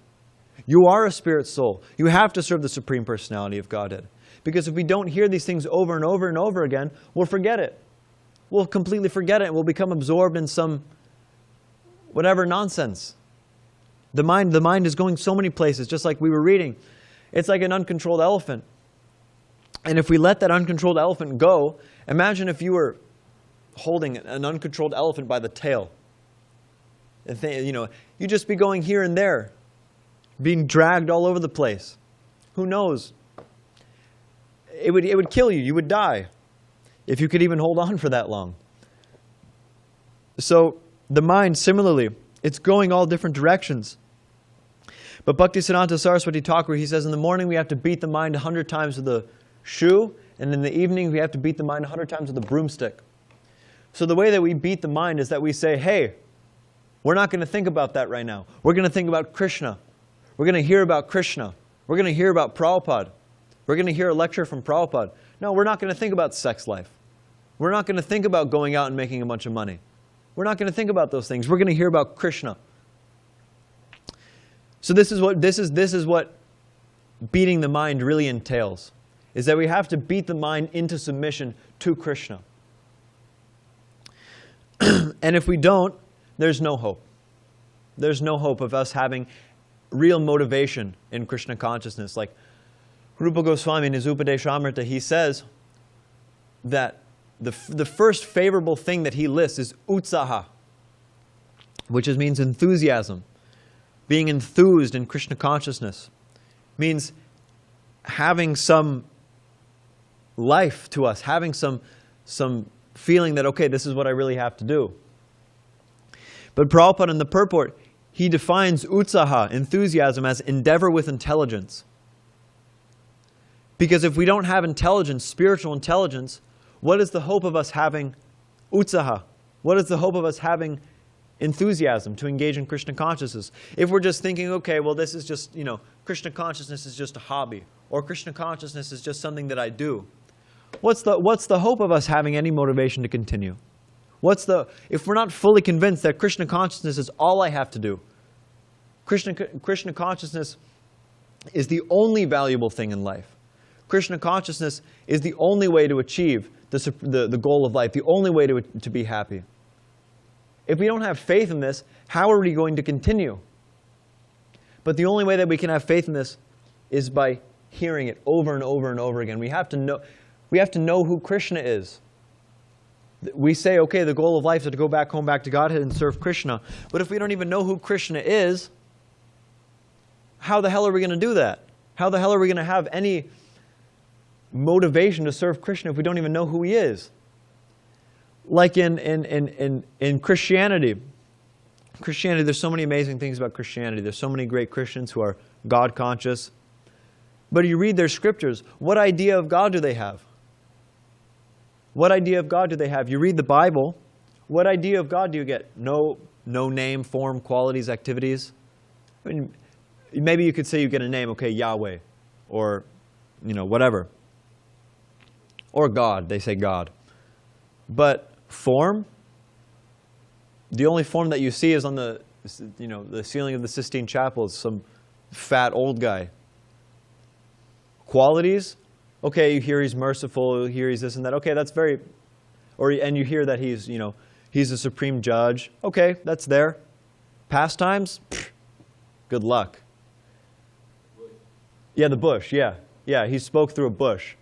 You are a spirit soul. You have to serve the Supreme Personality of Godhead. Because if we don't hear these things over and over and over again, we'll forget it. We'll completely forget it, and we'll become absorbed in some whatever nonsense. The mind is going so many places, just like we were reading. It's like an uncontrolled elephant. And if we let that uncontrolled elephant go, imagine if you were holding an uncontrolled elephant by the tail. You'd just be going here and there, being dragged all over the place. Who knows? It would kill you. You would die if you could even hold on for that long. So the mind, similarly, it's going all different directions. But Bhaktisiddhanta Saraswati Thakur, he says, in the morning we have to beat the mind 100 times with shoe, and in the evening we have to beat the mind 100 times with a broomstick. So the way that we beat the mind is that we say, hey, we're not going to think about that right now. We're going to think about Krishna. We're going to hear about Krishna. We're going to hear about Prabhupada. We're going to hear a lecture from Prabhupada. No, we're not going to think about sex life. We're not going to think about going out and making a bunch of money. We're not going to think about those things. We're going to hear about Krishna. So this is what beating the mind really entails, is that we have to beat the mind into submission to Krishna. And if we don't, there's no hope. There's no hope of us having real motivation in Krishna consciousness. Like Rupa Goswami in his Upadeshamrita, he says that the first favorable thing that he lists is utsaha, which means enthusiasm. Being enthused in Krishna consciousness means having some life to us, having some feeling that, okay, this is what I really have to do. But Prabhupada in the purport, he defines utsaha, enthusiasm, as endeavor with intelligence. Because if we don't have intelligence, spiritual intelligence, what is the hope of us having utsaha? What is the hope of us having enthusiasm to engage in Krishna consciousness? If we're just thinking, okay, well, this is just, Krishna consciousness is just a hobby, or Krishna consciousness is just something that I do. What's the hope of us having any motivation to continue? If we're not fully convinced that Krishna consciousness is all I have to do, Krishna consciousness is the only valuable thing in life. Krishna consciousness is the only way to achieve the goal of life, the only way to be happy. If we don't have faith in this, how are we going to continue? But the only way that we can have faith in this is by hearing it over and over and over again. We have to know who Krishna is. We say, okay, the goal of life is to go back home, back to Godhead and serve Krishna. But if we don't even know who Krishna is, how the hell are we going to do that? How the hell are we going to have any motivation to serve Krishna if we don't even know who He is? Like in Christianity, there's so many amazing things about Christianity. There's so many great Christians who are God conscious. But you read their scriptures, what idea of God do they have? What idea of God do they have? You read the Bible, what idea of God do you get? No name, form, qualities, activities. I mean, maybe you could say you get a name, okay, Yahweh, or whatever. Or God, they say God. But form, the only form that you see is on the ceiling of the Sistine Chapel is some fat old guy. Qualities, okay, you hear He's merciful, you hear He's this and that. Okay, that's very, and you hear that He's He's a supreme judge. Okay, that's there. Pastimes, good luck. Yeah, the bush. Yeah, He spoke through a bush.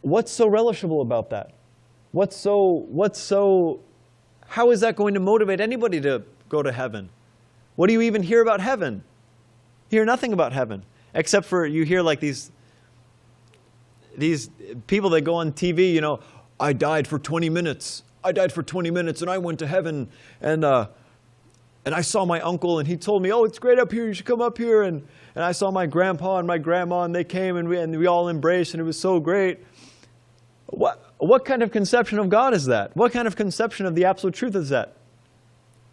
What's so relishable about that? How is that going to motivate anybody to go to heaven? What do you even hear about heaven? You hear nothing about heaven, except for you hear like these people that go on TV, I died for 20 minutes. I died for 20 minutes and I went to heaven and I saw my uncle and he told me, oh, it's great up here, you should come up here. And I saw my grandpa and my grandma and they came and we all embraced and it was so great. What kind of conception of God is that? What kind of conception of the absolute truth is that?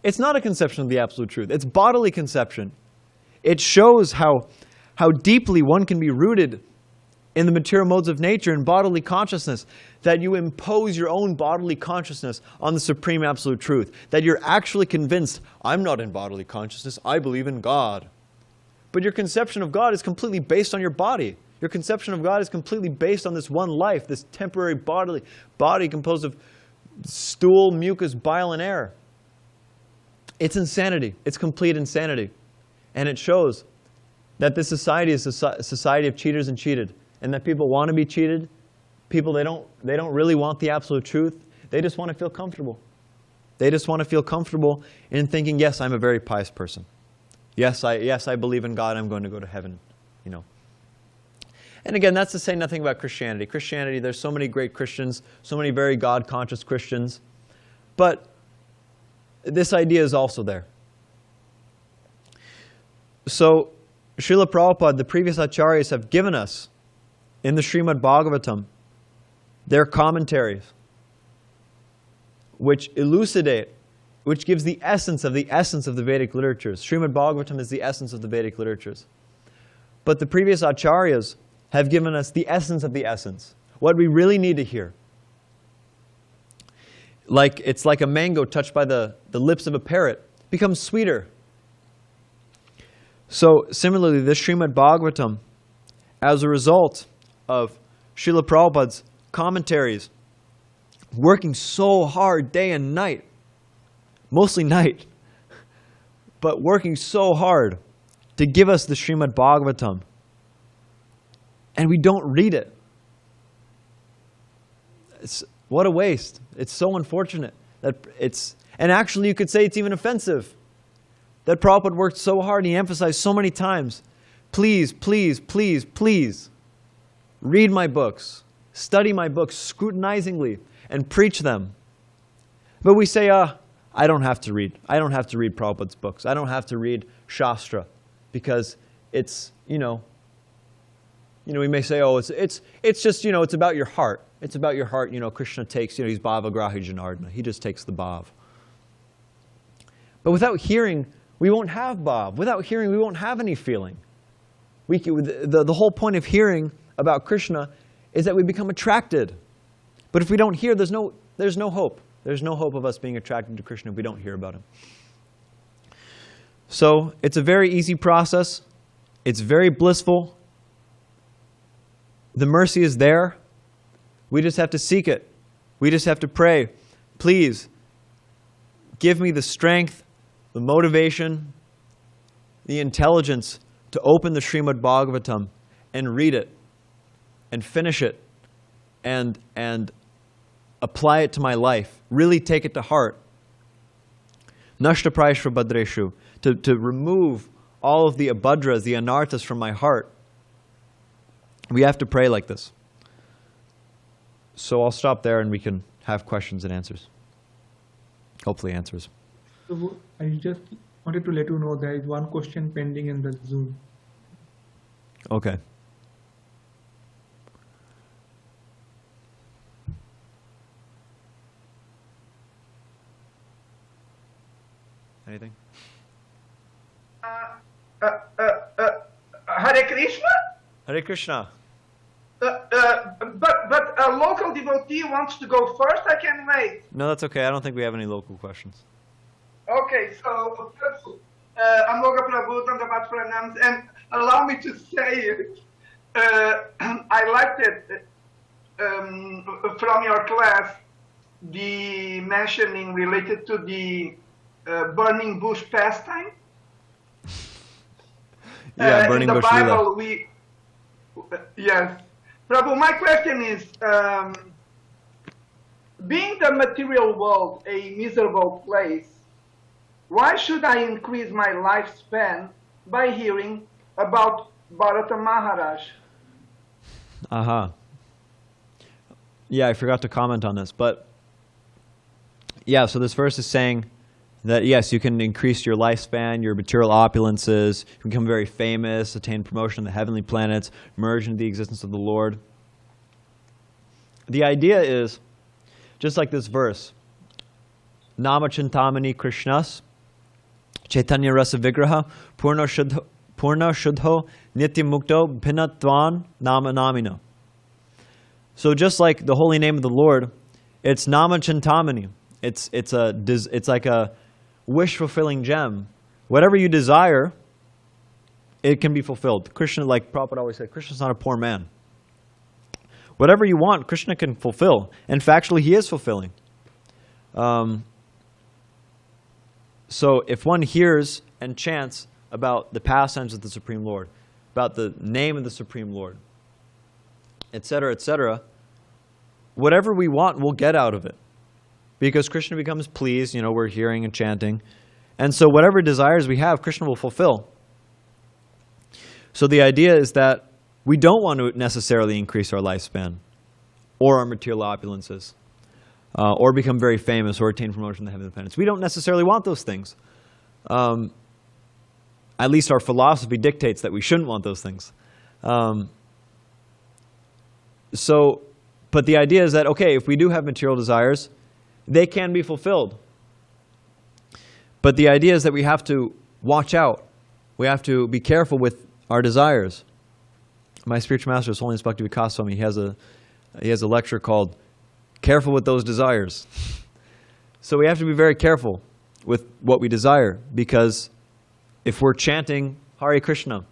It's not a conception of the absolute truth. It's bodily conception. It shows how deeply one can be rooted in the material modes of nature and bodily consciousness, that you impose your own bodily consciousness on the supreme absolute truth, that you're actually convinced, I'm not in bodily consciousness, I believe in God. But your conception of God is completely based on your body. Your conception of God is completely based on this one life, this temporary body composed of stool, mucus, bile, and air. It's insanity. It's complete insanity. And it shows that this society is a society of cheaters and cheated, and that people want to be cheated. People, they don't really want the absolute truth. They just want to feel comfortable. They just want to feel comfortable in thinking, yes, I'm a very pious person. Yes, I believe in God. I'm going to go to heaven. And again, that's to say nothing about Christianity. Christianity, there's so many great Christians, so many very God-conscious Christians. But this idea is also there. So, Srila Prabhupada, the previous acharyas have given us in the Srimad Bhagavatam, there are commentaries which elucidate, which gives the essence of the Vedic literatures. Srimad Bhagavatam is the essence of the Vedic literatures. But the previous acharyas have given us the essence of the essence, what we really need to hear. It's like a mango touched by the lips of a parrot, becomes sweeter. So similarly, this Srimad Bhagavatam, as a result of Srila Prabhupada's commentaries, working so hard day and night, mostly night, but working so hard to give us the Srimad Bhagavatam, and we don't read it. What a waste. It's so unfortunate that and actually you could say it's even offensive that Prabhupada worked so hard and he emphasized so many times, please, please, please, please, read my books, study my books scrutinizingly, and preach them. But we say, I don't have to read. I don't have to read Prabhupada's books. I don't have to read Shastra because it's, we may say, it's just, it's about your heart. It's about your heart. Krishna takes, he's bhavagrahi janardana. He just takes the bhav. But without hearing, we won't have bhav. Without hearing, we won't have any feeling. The whole point of hearing about Krishna is that we become attracted. But if we don't hear, there's no hope. There's no hope of us being attracted to Krishna if we don't hear about him. So it's a very easy process. It's very blissful. The mercy is there. We just have to seek it. We just have to pray. Please, give me the strength, the motivation, the intelligence to open the Srimad Bhagavatam and read it and finish it and apply it to my life. Really take it to heart. Nashta prayashva badreshu. To remove all of the abhadras, the anarthas from my heart. We have to pray like this. So I'll stop there and we can have questions and answers. Hopefully answers. So I just wanted to let you know there is one question pending in the Zoom. Okay. Anything? Hare Krishna? Hare Krishna. But a local devotee wants to go first. I can wait. No, that's okay. I don't think we have any local questions. Okay, so Amogha Prabhu, Dandavat Pranams, and allow me to say it. I liked it from your class, the mentioning related to the burning bush pastime. Yeah, burning bush Lila. In the Bible, yes. Prabhu, my question is, being the material world a miserable place, why should I increase my lifespan by hearing about Bharata Maharaj? Aha. Yeah, I forgot to comment on this, but yeah, so this verse is saying that yes, you can increase your lifespan, your material opulences, you can become very famous, attain promotion in the heavenly planets, merge into the existence of the Lord. The idea is, just like this verse, Nama Chintamani Krishnas, Chaitanya Rasa Vigraha, Purna Shuddho, Nitya Mukto, Bhinatvan Nama Namina. So just like the holy name of the Lord, it's Nama Chintamani. It's like a wish-fulfilling gem. Whatever you desire, it can be fulfilled. Krishna, like Prabhupada always said, Krishna's not a poor man. Whatever you want, Krishna can fulfill. And factually, he is fulfilling. So if one hears and chants about the pastimes of the Supreme Lord, about the name of the Supreme Lord, etc., whatever we want, we'll get out of it. Because Krishna becomes pleased, we're hearing and chanting. And so whatever desires we have, Krishna will fulfill. So the idea is that we don't want to necessarily increase our lifespan or our material opulences or become very famous or attain promotion in the heavenly planets. We don't necessarily want those things. At least our philosophy dictates that we shouldn't want those things. but the idea is that, okay, if we do have material desires, they can be fulfilled. But the idea is that we have to watch out. We have to be careful with our desires. My spiritual master, His Holiness Bhakti Vikas Swami, he has a lecture called "Careful with Those Desires." So we have to be very careful with what we desire, because if we're chanting Hare Krishna,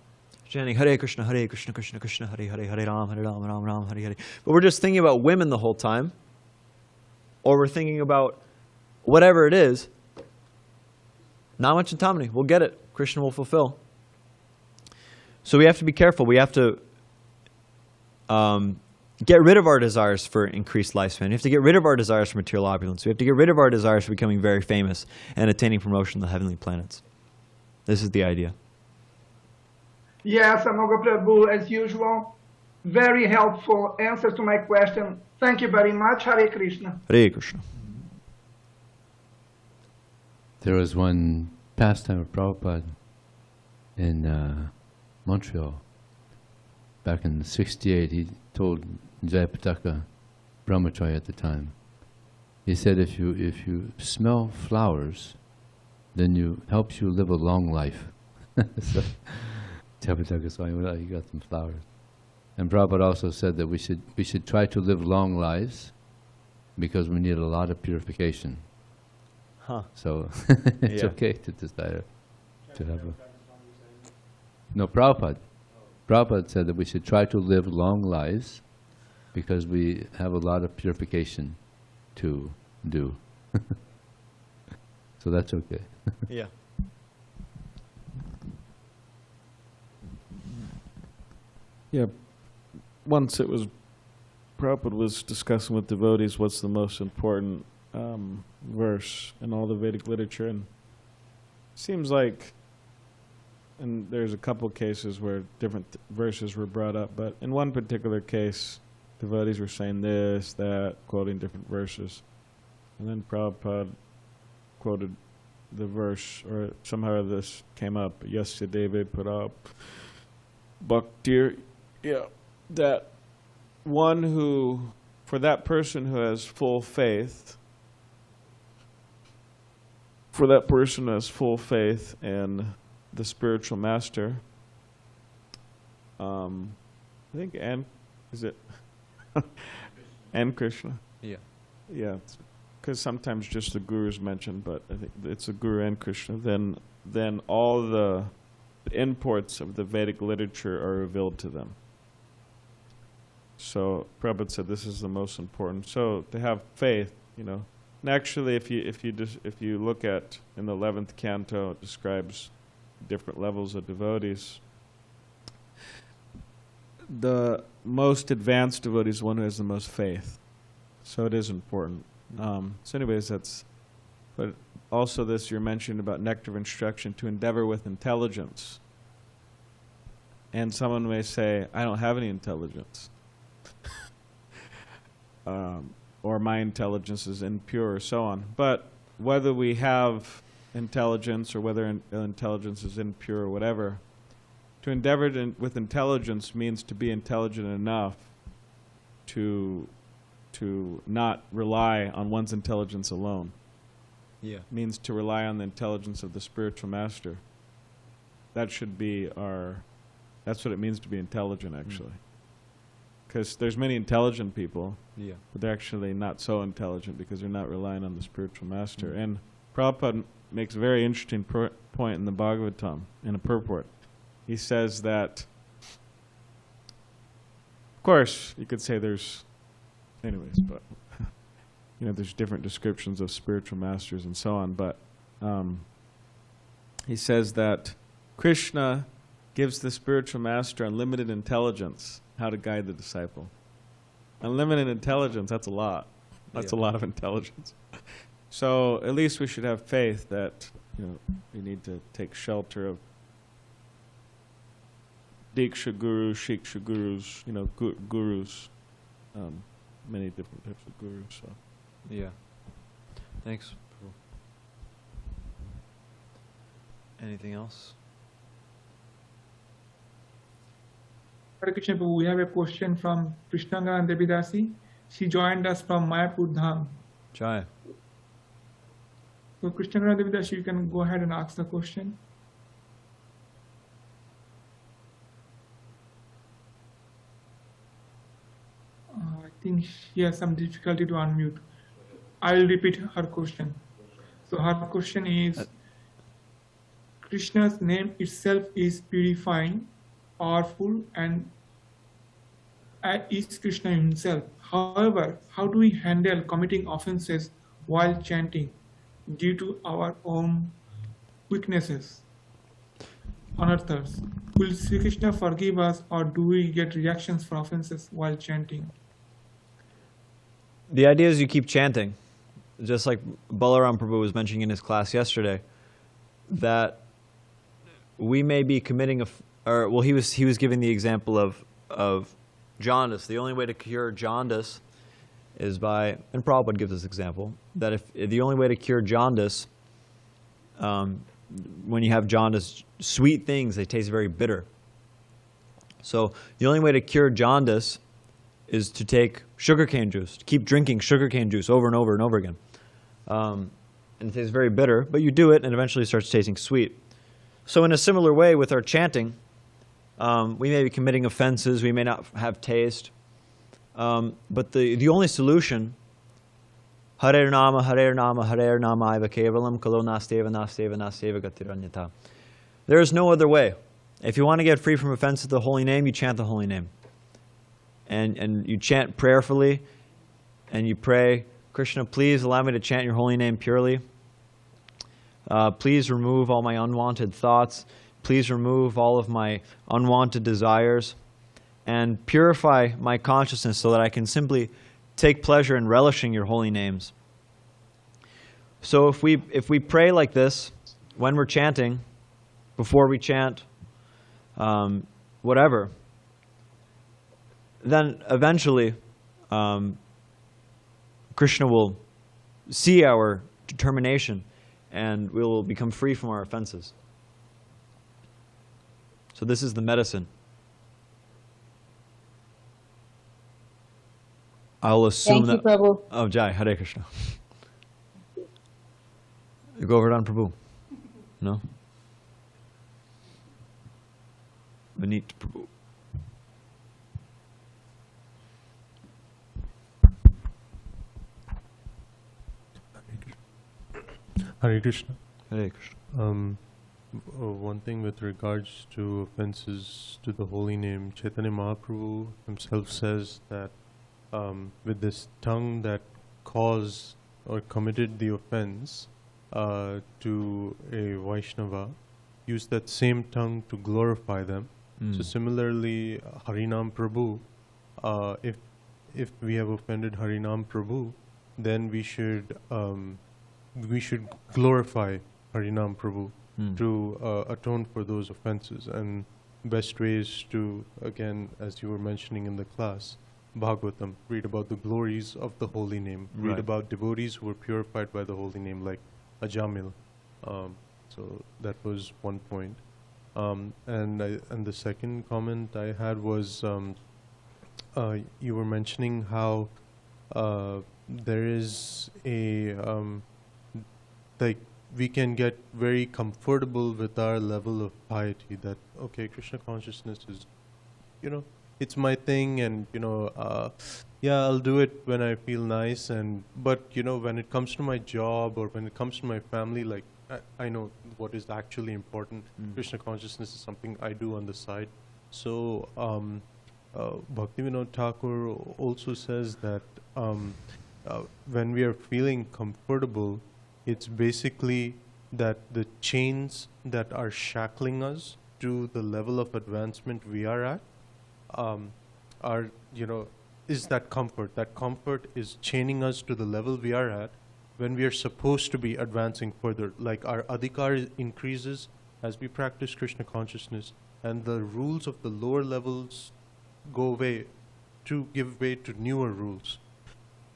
chanting Hare Krishna, Krishna Krishna, Hare Hare, Hare Ram, Ram Ram, Hare Hare, but we're just thinking about women the whole time, or we're thinking about whatever it is, Nama Chintamani, we'll get it. Krishna will fulfill. So we have to be careful. We have to get rid of our desires for increased lifespan. We have to get rid of our desires for material opulence. We have to get rid of our desires for becoming very famous and attaining promotion to the heavenly planets. This is the idea. Yes, Amogha Prabhu, as usual, very helpful answers to my question. Thank you very much. Hare Krishna. Hare Krishna. There was one pastime of Prabhupada in Montreal. Back in '68, he told Jayapataka Brahmachari at the time, he said, if you smell flowers, then you helps you live a long life. So Jayapataka Swami, well, he got some flowers. And Prabhupada also said that we should try to live long lives because we need a lot of purification. Huh. So it's Yeah. okay to desire to have a... No, Prabhupada. Prabhupada said that we should try to live long lives because we have a lot of purification to do. So that's okay. Yeah. Yeah. Once it was, Prabhupada was discussing with devotees what's the most important verse in all the Vedic literature, and it seems like, and there's a couple cases where different verses were brought up, but in one particular case, devotees were saying this, that, quoting different verses. And then Prabhupada quoted the verse, or somehow this came up, Yasyadeva put up, Bhakti, yeah, that one who, for that person who has full faith, for that person who has full faith in the spiritual master, I think, and is it, and Krishna? Yeah. Yeah, because sometimes just the guru is mentioned, but I think it's the guru and Krishna. Then all the imports of the Vedic literature are revealed to them. So Prabhupada said this is the most important. So to have faith, you know, and actually, if you look at in the 11th canto, it describes different levels of devotees. The most advanced devotee is one who has the most faith. So it is important. So anyways, but also this you're mentioning about nectar of instruction, to endeavor with intelligence. And someone may say, I don't have any intelligence. Or my intelligence is impure, or so on. But whether we have intelligence or whether intelligence is impure or whatever, to endeavor with intelligence means to be intelligent enough to not rely on one's intelligence alone. Yeah. Means to rely on the intelligence of the spiritual master. That should be that's what it means to be intelligent, actually. Because there's many intelligent people, Yeah. but they're actually not so intelligent because they're not relying on the spiritual master. And Prabhupada makes a very interesting point in the Bhagavatam, in a purport. He says that, of course, you could say there's, anyways, but, you know, there's different descriptions of spiritual masters and so on, but he says that Krishna gives the spiritual master unlimited intelligence, how to guide the disciple. Unlimited intelligence, that's a lot. That's a lot of intelligence. So at least we should have faith that, you know, we need to take shelter of Diksha gurus, Shiksha gurus, you know, gurus, many different types of gurus. So. Yeah. Thanks. Anything else? Hare Krishna Prabhu, we have a question from Krishnanga Devidasi. She joined us from Mayapur Dham. Jai. So Krishnanga Devidasi, you can go ahead and ask the question. I think she has some difficulty to unmute. I will repeat her question. So her question is, Krishna's name itself is purifying, powerful, and is Krishna himself. However, how do we handle committing offenses while chanting due to our own weaknesses on others? Will Sri Krishna forgive us, or do we get reactions for offenses while chanting? The idea is you keep chanting, just like Balaram Prabhu was mentioning in his class yesterday, that we may be committing he was giving the example of jaundice. The only way to cure jaundice is by, and Prabhupada gives this example, that if the only way to cure jaundice, when you have jaundice, sweet things, they taste very bitter. So the only way to cure jaundice is to take sugarcane juice, to keep drinking sugarcane juice over and over and over again. And it tastes very bitter, but you do it and eventually it starts tasting sweet. So in a similar way with our chanting, we may be committing offenses, we may not have taste, but the only solution, Hare Nama, Hare Nama, Hare Nama, Iva Kevalam, Kalo Nasteva, Nasteva, Nasteva Gatiranyata. There is no other way. If you want to get free from offense of the holy name, you chant the holy name. And you chant prayerfully, and you pray, Krishna, please allow me to chant your holy name purely. Please remove all my unwanted thoughts. Please remove all of my unwanted desires and purify my consciousness so that I can simply take pleasure in relishing your holy names. So if we pray like this when we're chanting, before we chant, whatever, then eventually Krishna will see our determination and we will become free from our offenses. So this is the medicine. I'll assume Thank you, Prabhu. Oh, Jai, Hare Krishna. You go over it on Prabhu. No? Vineet Prabhu. Hare Krishna. Hare Krishna. One thing with regards to offenses to the holy name, Chaitanya Mahaprabhu himself says that with this tongue that caused or committed the offense to a Vaishnava, use that same tongue to glorify them. So similarly, Harinam Prabhu, if we have offended Harinam Prabhu, then we should glorify Harinam Prabhu to atone for those offenses. And best ways to, again, as you were mentioning in the class, Bhagavatam, read about the glories of the holy name. Read Right. about devotees who were purified by the holy name, like Ajamil. So that was one point. And the second comment I had was you were mentioning how there is a like we can get very comfortable with our level of piety, that okay, Krishna consciousness is, it's my thing, and yeah, I'll do it when I feel nice, but when it comes to my job or when it comes to my family, like I know what is actually important. Krishna consciousness is something I do on the side. So Bhaktivinoda Thakur also says that when we are feeling comfortable, it's basically that the chains that are shackling us to the level of advancement we are at are, is that comfort. That comfort is chaining us to the level we are at when we are supposed to be advancing further. Like our adhikar increases as we practice Krishna consciousness, and the rules of the lower levels go away to give way to newer rules.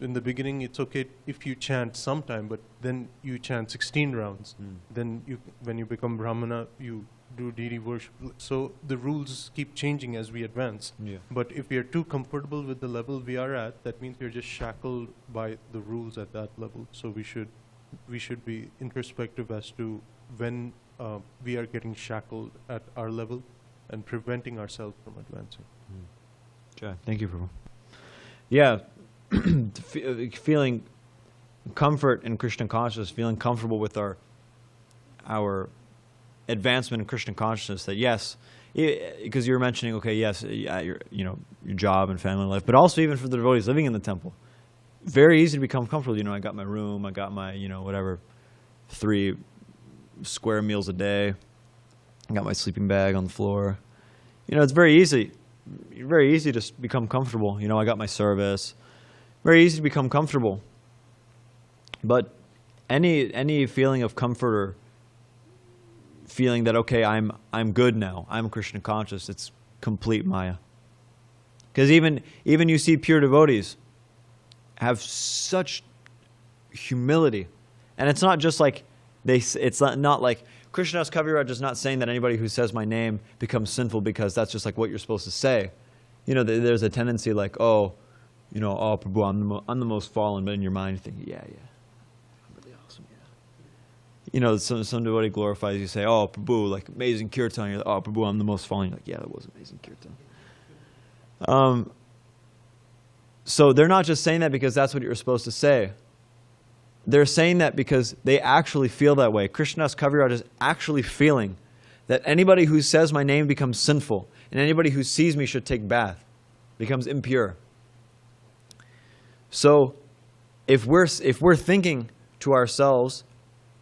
in the beginning, it's okay if you chant sometime, but then you chant 16 rounds. Then when you become Brahmana, you do deity worship. So the rules keep changing as we advance. Yeah. But if we are too comfortable with the level we are at, that means we're just shackled by the rules at that level. So we should be introspective as to when we are getting shackled at our level and preventing ourselves from advancing. Okay, thank you, Prabhu. Yeah, feeling comfort in Krishna consciousness, feeling comfortable with our advancement in Krishna consciousness. That yes, because you were mentioning, okay, yes, your job and family life, but also even for the devotees living in the temple, very easy to become comfortable. I got my room, I got my whatever 3 square meals a day, I got my sleeping bag on the floor. It's very easy. Very easy to become comfortable. I got my service. Very easy to become comfortable. But any feeling of comfort or feeling that, okay, I'm good now, I'm Krishna conscious, it's complete Maya. Because even you see pure devotees have such humility, and it's not just like it's not like Krishnadas Kaviraj is not saying that anybody who says my name becomes sinful because that's just like what you're supposed to say. There's a tendency like, oh, Prabhu, I'm the most fallen, but in your mind you think, yeah, I'm really awesome, yeah. Some devotee glorifies you, say, oh, Prabhu, like amazing kirtan. You're like, oh, Prabhu, I'm the most fallen. You're like, yeah, that was amazing kirtan. So they're not just saying that because that's what you're supposed to say. They're saying that because they actually feel that way. Krishnadas Kaviraj is actually feeling that anybody who says my name becomes sinful, and anybody who sees me should take bath, becomes impure. So if we're thinking to ourselves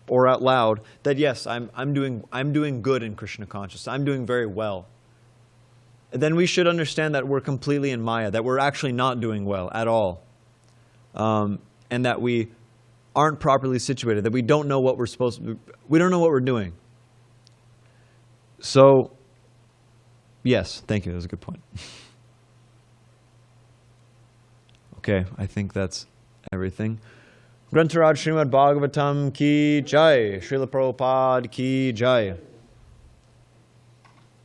or out loud that yes, I'm doing good in Krishna consciousness, I'm doing very well, then we should understand that we're completely in Maya, that we're actually not doing well at all, and that we aren't properly situated, that we don't know what we don't know what we're doing. So, yes, thank you, that was a good point. Okay, I think that's everything. Grantaraj Srimad Bhagavatam ki jai, Srila Prabhupada ki jai.